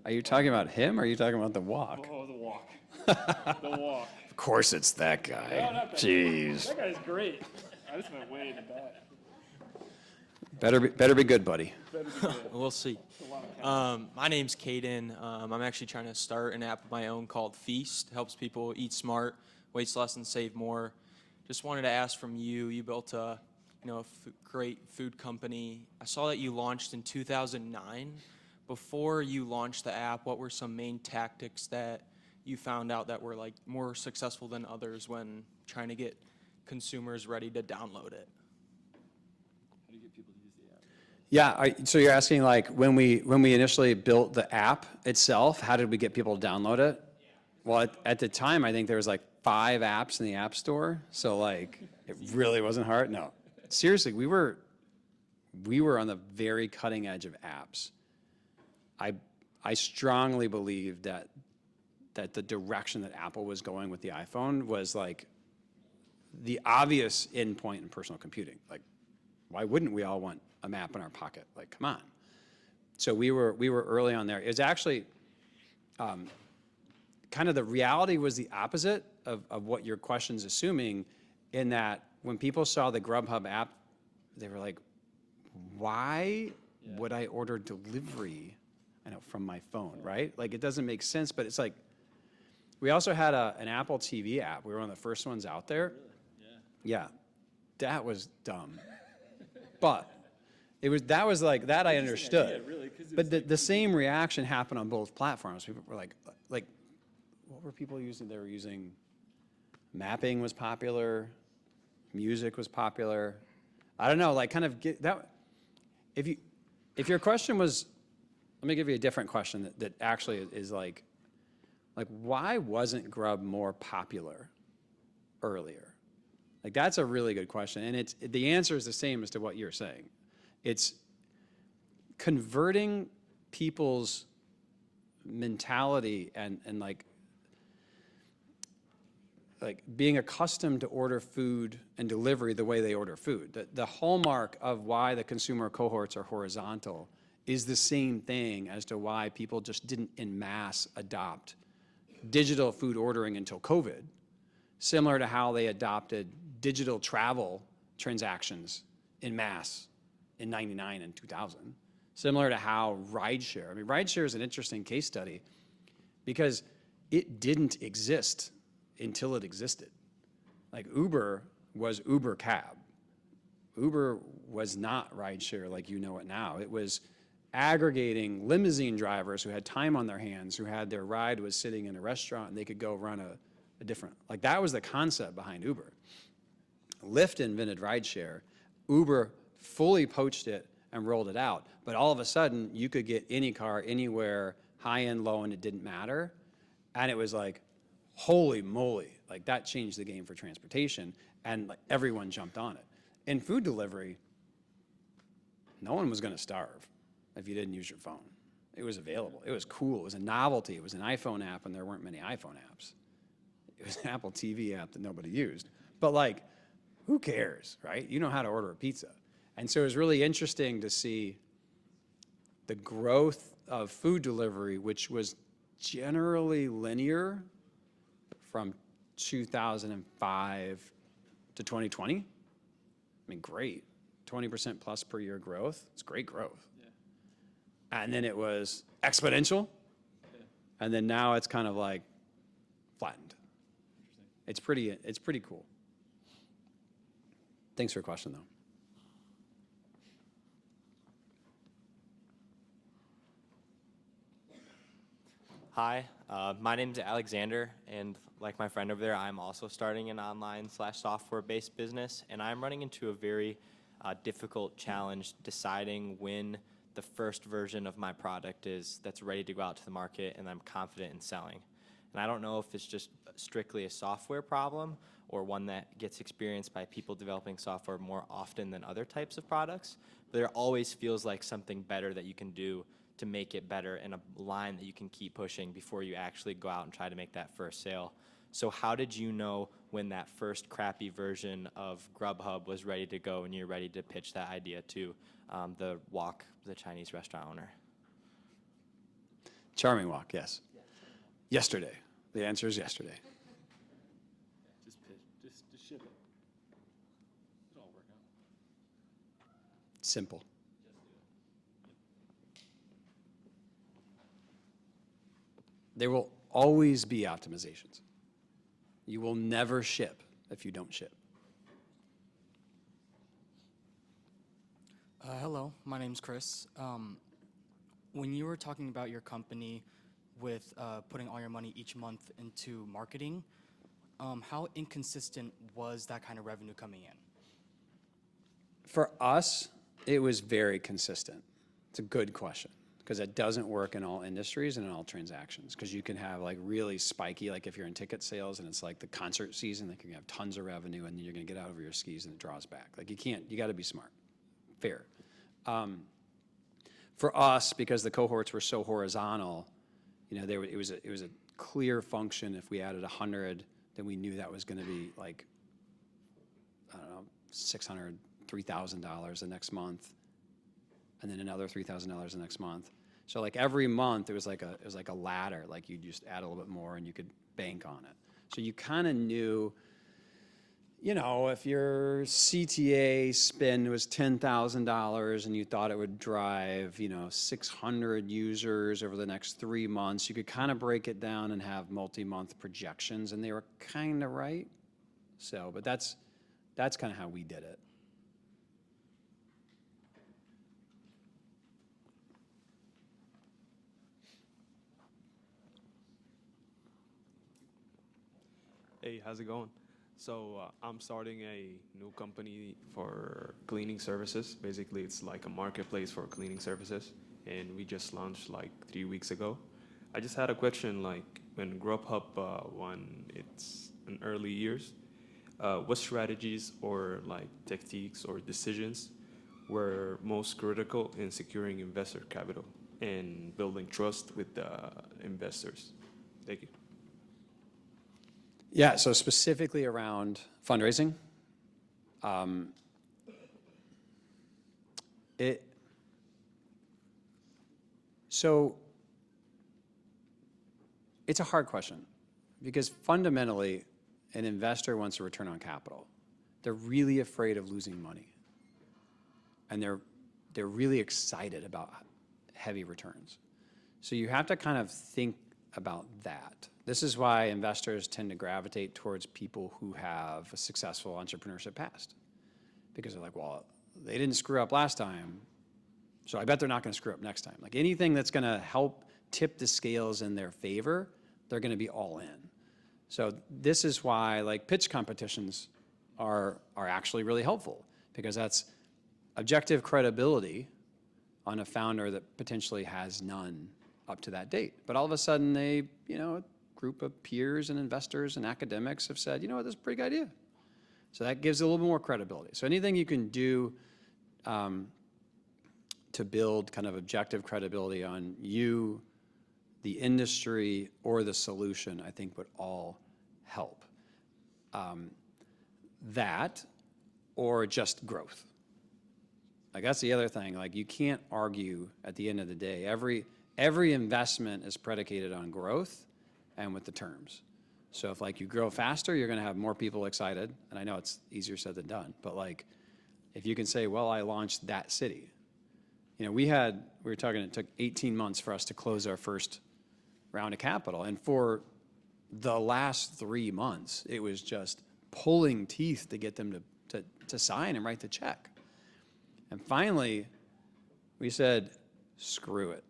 Are you talking about him or are you talking about the walk? Oh, the walk. The walk. Of course it's that No, guy. not that Jeez. That guy's great. I just went way in the back. Better be good, buddy. Better be good. We'll see. My name's Caden. I'm actually trying to start an app of my own called Feast. It helps people eat smart, waste less, and save more. Just wanted to ask from you. You built a great food company. I saw that you launched in 2009. Before you launched the app, what were some main tactics that you found out that were like more successful than others when trying to get consumers ready to download it? How do you get people to use the app? Yeah, so you're asking like when we initially built the app itself, how did we get people to download it? Well, at the time, I think there was like 5 apps in the App Store, so like it really wasn't hard. No, seriously, we were on the very cutting edge of apps. I strongly believe that the direction that Apple was going with the iPhone was like the obvious endpoint in personal computing. Like, why wouldn't we all want a map in our pocket? Like, come on. So we were early on there. It was actually kind of the reality was the opposite of what your question's assuming, in that when people saw the Grubhub app, they were like, why would I order delivery from my phone, right? Like, it doesn't make sense, but it's like, we also had an Apple TV app. We were one of the first ones out there. Really? Yeah, that was dumb. But that was like, that I understood. idea, really, 'cause it But was the same reaction happened on both platforms. People were like, what were people using? They were using, mapping was popular, music was popular. I don't know, like kind of get that. If your question was, let me give you a different question that actually is like why wasn't Grub more popular earlier? Like, that's a really good question, and the answer is the same as to what you're saying. It's converting people's mentality and like being accustomed to order food and delivery the way they order food. The hallmark of why the consumer cohorts are horizontal is the same thing as to why people just didn't en masse adopt digital food ordering until COVID, similar to how they adopted digital travel transactions en masse in 99 and 2000, similar to how rideshare, rideshare is an interesting case study because it didn't exist until it existed. Like, Uber was Uber cab. Uber was not rideshare like you know it now. It was aggregating limousine drivers who had time on their hands, who had their ride was sitting in a restaurant and they could go run a different, like, that was the concept behind Uber. Lyft invented rideshare. Uber fully poached it and rolled it out. But all of a sudden, you could get any car, anywhere, high end, low end, it didn't matter. And it was like, holy moly, like, that changed the game for transportation, and like everyone jumped on it. In food delivery, no one was gonna starve if you didn't use your phone. It was available, it was cool, it was a novelty, it was an iPhone app and there weren't many iPhone apps. It was an Apple TV app that nobody used. But like, who cares, right? You know how to order a pizza. And so it was really interesting to see the growth of food delivery, which was generally linear from 2005 to 2020. I mean, great. 20% plus per year growth. It's great growth. Yeah. And then it was exponential. Yeah. And then now it's kind of like flattened. It's pretty cool. Thanks for your question, though. Hi, my name is Alexander, and like my friend over there, I'm also starting an online/software-based business, and I'm running into a very difficult challenge deciding when the first version of my product is that's ready to go out to the market and I'm confident in selling. And I don't know if it's just strictly a software problem or one that gets experienced by people developing software more often than other types of products, but there always feels like something better that you can do to make it better and a line that you can keep pushing before you actually go out and try to make that first sale. So how did you know when that first crappy version of Grubhub was ready to go and you're ready to pitch that idea to the Chinese restaurant owner? Charming Wok, yes. Yesterday. The answer is yesterday. Just pitch, just ship it. It'll all work out. Simple. There will always be optimizations. You will never ship if you don't ship. Hello, my name's Chris. When you were talking about your company with putting all your money each month into marketing, how inconsistent was that kind of revenue coming in? For us, it was very consistent. It's a good question because it doesn't work in all industries and in all transactions because you can have like really spiky, like if you're in ticket sales and it's like the concert season, like you can have tons of revenue and then you're going to get out over your skis and it draws back. Like you got to be smart. Fair. For us, because the cohorts were so horizontal, it was a clear function. If we added 100, then we knew that was going to be like, I don't know, $600, $3,000 the next month, and then another $3,000 the next month. So like every month, it was like a ladder. Like you just add a little bit more, and you could bank on it. So you kind of knew. If your CTA spend was $10,000 and you thought it would drive, 600 users over the next 3 months, you could kind of break it down and have multi-month projections, and they were kind of right. So, but that's kind of how we did it. Hey, how's it going? So I'm starting a new company for cleaning services. Basically, it's like a marketplace for cleaning services, and we just launched like 3 weeks ago. I just had a question, like when Grubhub won its in early years, what strategies or like techniques or decisions were most critical in securing investor capital and building trust with the investors? Thank you. Yeah, so specifically around fundraising, it's a hard question because fundamentally, an investor wants a return on capital. They're really afraid of losing money, and they're really excited about heavy returns. So you have to kind of think about that. This is why investors tend to gravitate towards people who have a successful entrepreneurship past, because they're like, well, they didn't screw up last time, so I bet they're not going to screw up next time. Like anything that's going to help tip the scales in their favor, they're going to be all in. So this is why like pitch competitions are actually really helpful, because that's objective credibility on a founder that potentially has none up to that date. But all of a sudden they, a group of peers and investors and academics have said, this is a pretty good idea. So that gives a little bit more credibility. So anything you can do to build kind of objective credibility on you, the industry, or the solution, I think would all help. That or just growth. Like that's the other thing. Like you can't argue at the end of the day. Every investment is predicated on growth and with the terms. So if like you grow faster, you're going to have more people excited. And I know it's easier said than done, but like if you can say, well, I launched that city. You know, we were talking, it took 18 months for us to close our first round of capital. And for the last 3 months, it was just pulling teeth to get them to sign and write the check. And finally, we said, screw it.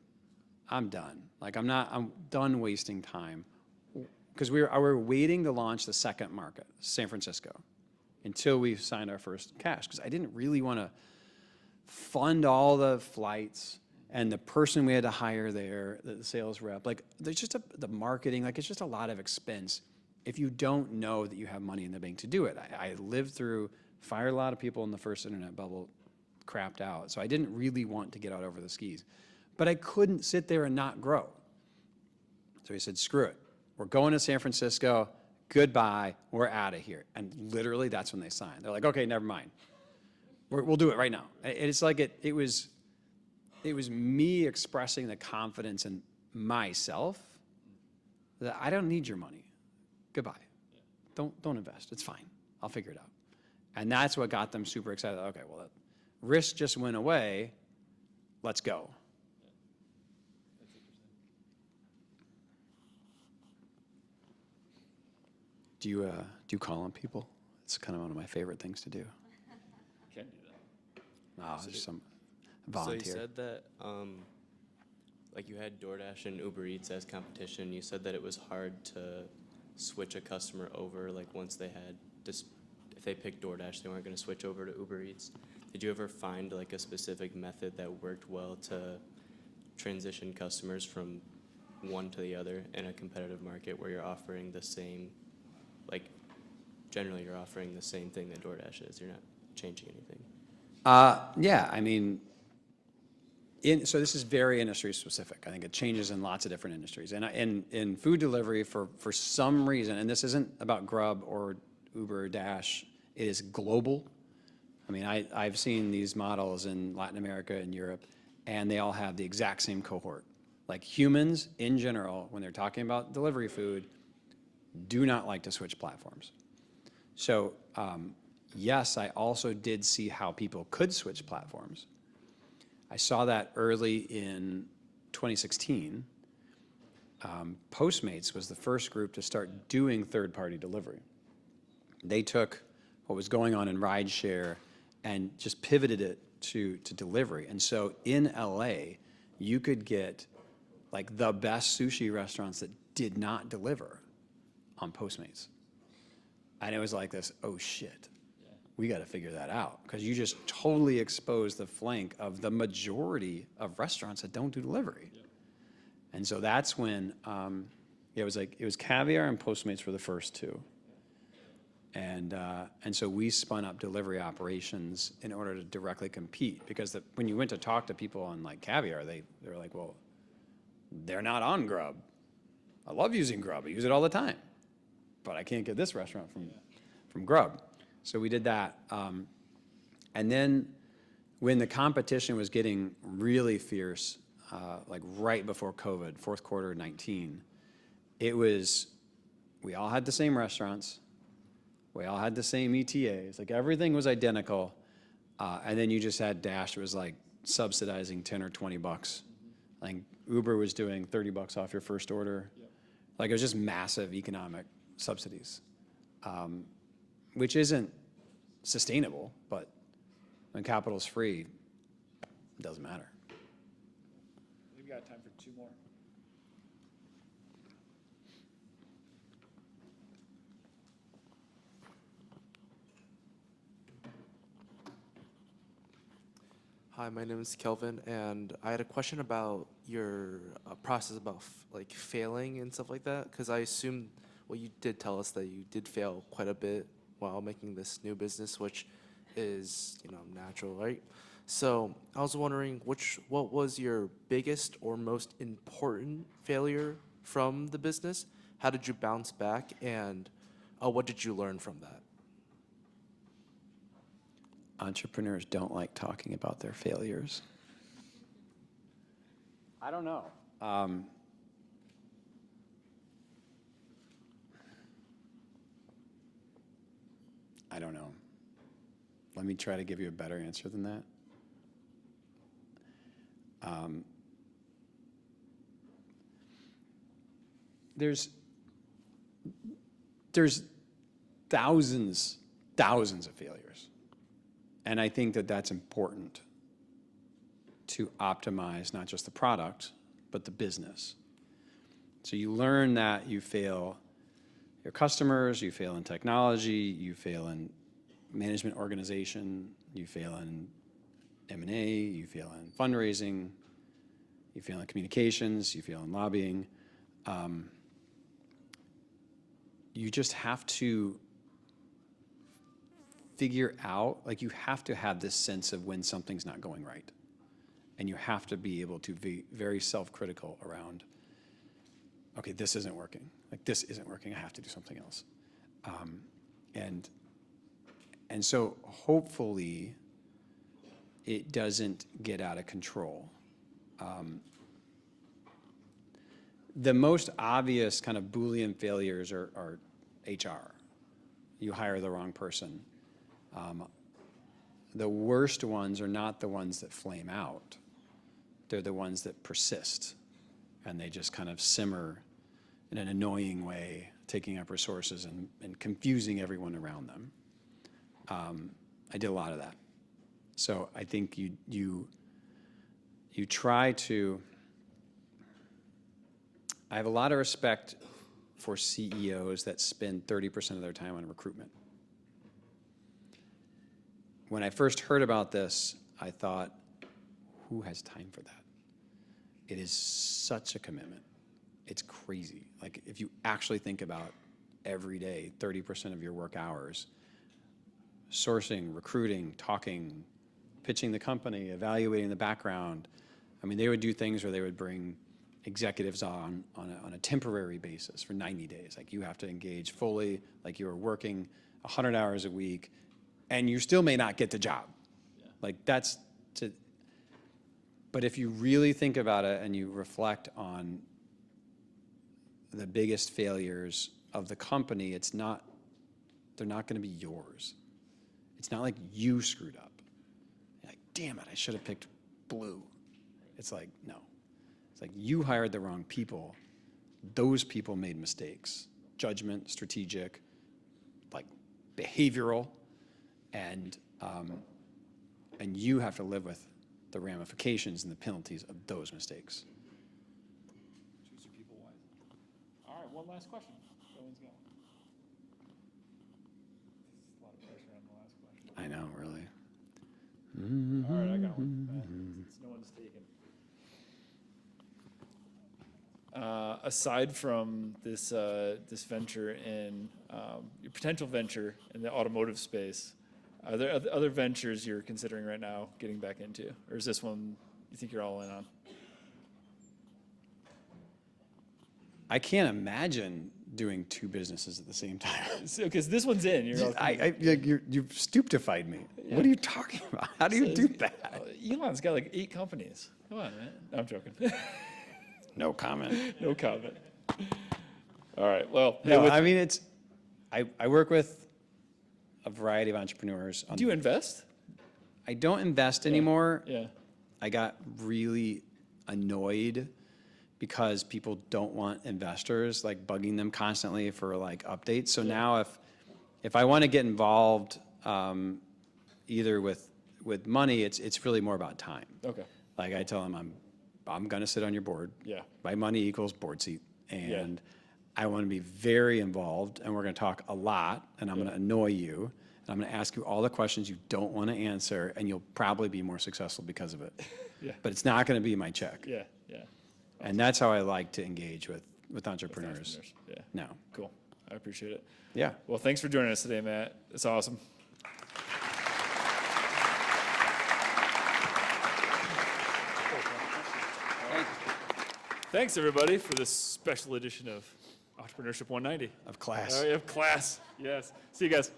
I'm done. Like I'm done wasting time. Because we were waiting to launch the second market, San Francisco, until we signed our first cash. Because I didn't really want to fund all the flights and the person we had to hire there, the sales rep. Like there's just the marketing, like it's just a lot of expense if you don't know that you have money in the bank to do it. I lived through, fired a lot of people in the first internet bubble, crapped out. So I didn't really want to get out over the skis. But I couldn't sit there and not grow. So he said, screw it. We're going to San Francisco. Goodbye. We're out of here. And literally, that's when they signed. They're like, okay, never mind. We'll do it right now. It's like it was me expressing the confidence in myself that I don't need your money. Goodbye. Don't invest. It's fine. I'll figure it out. And that's what got them super excited. Okay, well, that risk just went away. Let's go. Do you call on people? It's kind of one of my favorite things to do. Can do that. No, just some volunteer. So you said that, like you had DoorDash and Uber Eats as competition. You said that it was hard to switch a customer over, like once they had just, if they picked DoorDash, they weren't going to switch over to Uber Eats. Did you ever find like a specific method that worked well to transition customers from one to the other in a competitive market where you're offering the same, like generally you're offering the same thing that DoorDash is, you're not changing anything? Yeah, I mean, so this is very industry specific. I think it changes in lots of different industries. And in food delivery, for some reason, and this isn't about Grub or Uber or Dash, it is global. I mean, I've seen these models in Latin America and Europe, and they all have the exact same cohort. Like humans in general, when they're talking about delivery food, do not like to switch platforms. So yes, I also did see how people could switch platforms. I saw that early in 2016. Postmates was the first group to start doing third-party delivery. They took what was going on in rideshare and just pivoted it to delivery. And so in LA, you could get like the best sushi restaurants that did not deliver on Postmates. And it was like this, oh shit, we got to figure that out, because you just totally exposed the flank of the majority of restaurants that don't do delivery. Yeah. And so that's when it was Caviar and Postmates were the first two. And so we spun up delivery operations in order to directly compete, because when you went to talk to people on like Caviar, they were like, well, they're not on Grub. I love using Grub. I use it all the time, but I can't get this restaurant from Grub. So we did that. And then when the competition was getting really fierce, like right before COVID, fourth quarter 19, we all had the same restaurants. We all had the same ETAs. Like everything was identical. And then you just had Dash that was like subsidizing 10 or 20 bucks. Like Uber was doing 30 bucks off your first order. Yep. Like it was just massive economic subsidies. Which isn't sustainable, but when capital's free, it doesn't matter. We've got time for two more. Hi, my name is Kelvin, and I had a question about your process about like failing and stuff like that, because I assume, well, you did tell us that you did fail quite a bit while making this new business, which is, natural, right? So I was wondering what was your biggest or most important failure from the business? How did you bounce back, and what did you learn from that? entrepreneurs don't like talking about their failures? I don't know. I don't know. Let me try to give you a better answer than that. There's thousands of failures. And I think that that's important to optimize not just the product, but the business. So you learn that you fail your customers, you fail in technology, you fail in management organization, you fail in M&A, you fail in fundraising, you fail in communications, you fail in lobbying. You just have to figure out, like you have to have this sense of when something's not going right. And you have to be able to be very self-critical around, okay, this isn't working. Like this isn't working, I have to do something else. And so hopefully it doesn't get out of control. The most obvious kind of Boolean failures are HR. You hire the wrong person. The worst ones are not the ones that flame out. They're the ones that persist, and they just kind of simmer in an annoying way, taking up resources and confusing everyone around them. I did a lot of that. So I think you try to, I have a lot of respect for CEOs that spend 30% of their time on recruitment. When I first heard about this, I thought, who has time for that? It is such a commitment. It's crazy. Like if you actually think about every day, 30% of your work hours, sourcing, recruiting, talking, pitching the company, evaluating the background. I mean, they would do things where they would bring executives on a temporary basis for 90 days. Like you have to engage fully, like you are working 100 hours a week, and you still may not get the job. Yeah. Like that's to, but if you really think about it and you reflect on the biggest failures of the company, it's not, they're not gonna be yours. It's not like you screwed up. You're like, damn it, I should have picked blue. It's like, no. It's like you hired the wrong people. Those people made mistakes. Judgment, strategic, like behavioral, and you have to live with the ramifications and the penalties of those mistakes. Choose your people wisely. All right, one last question. Everyone's going. A lot of pressure on the last question. I know, really. All right, I got one. Since no one's taken. Aside from this this venture in your potential venture in the automotive space, are there other ventures you're considering right now getting back into, or is this one you think you're all in on? I can't imagine doing two businesses at the same time. Because this one's in. You've stupefied me. Yeah. What are you talking about? How do you do that? Elon's got like 8 companies. Come on, man. No, I'm joking. No comment. No comment. All right. Well, no, I mean, it's, I work with a variety of entrepreneurs. Do you invest? I don't invest anymore. Yeah. I got really annoyed because people don't want investors like bugging them constantly for like updates. So now if I want to get involved either with money, it's really more about time. Okay. Like I tell them I'm going to sit on your board. Yeah. My money equals board seat. And I want to be very involved, and we're going to talk a lot, and I'm going to annoy you, and I'm going to ask you all the questions you don't want to answer, and you'll probably be more successful because of it. Yeah. But it's not going to be my check. Yeah, yeah. And that's how I like to engage with entrepreneurs. Yeah. No. Cool. I appreciate it. Yeah. Well, thanks for joining us today, Matt. It's awesome. Thanks, everybody, for this special edition of Entrepreneurship 190. Of class. Of class, yes. See you guys.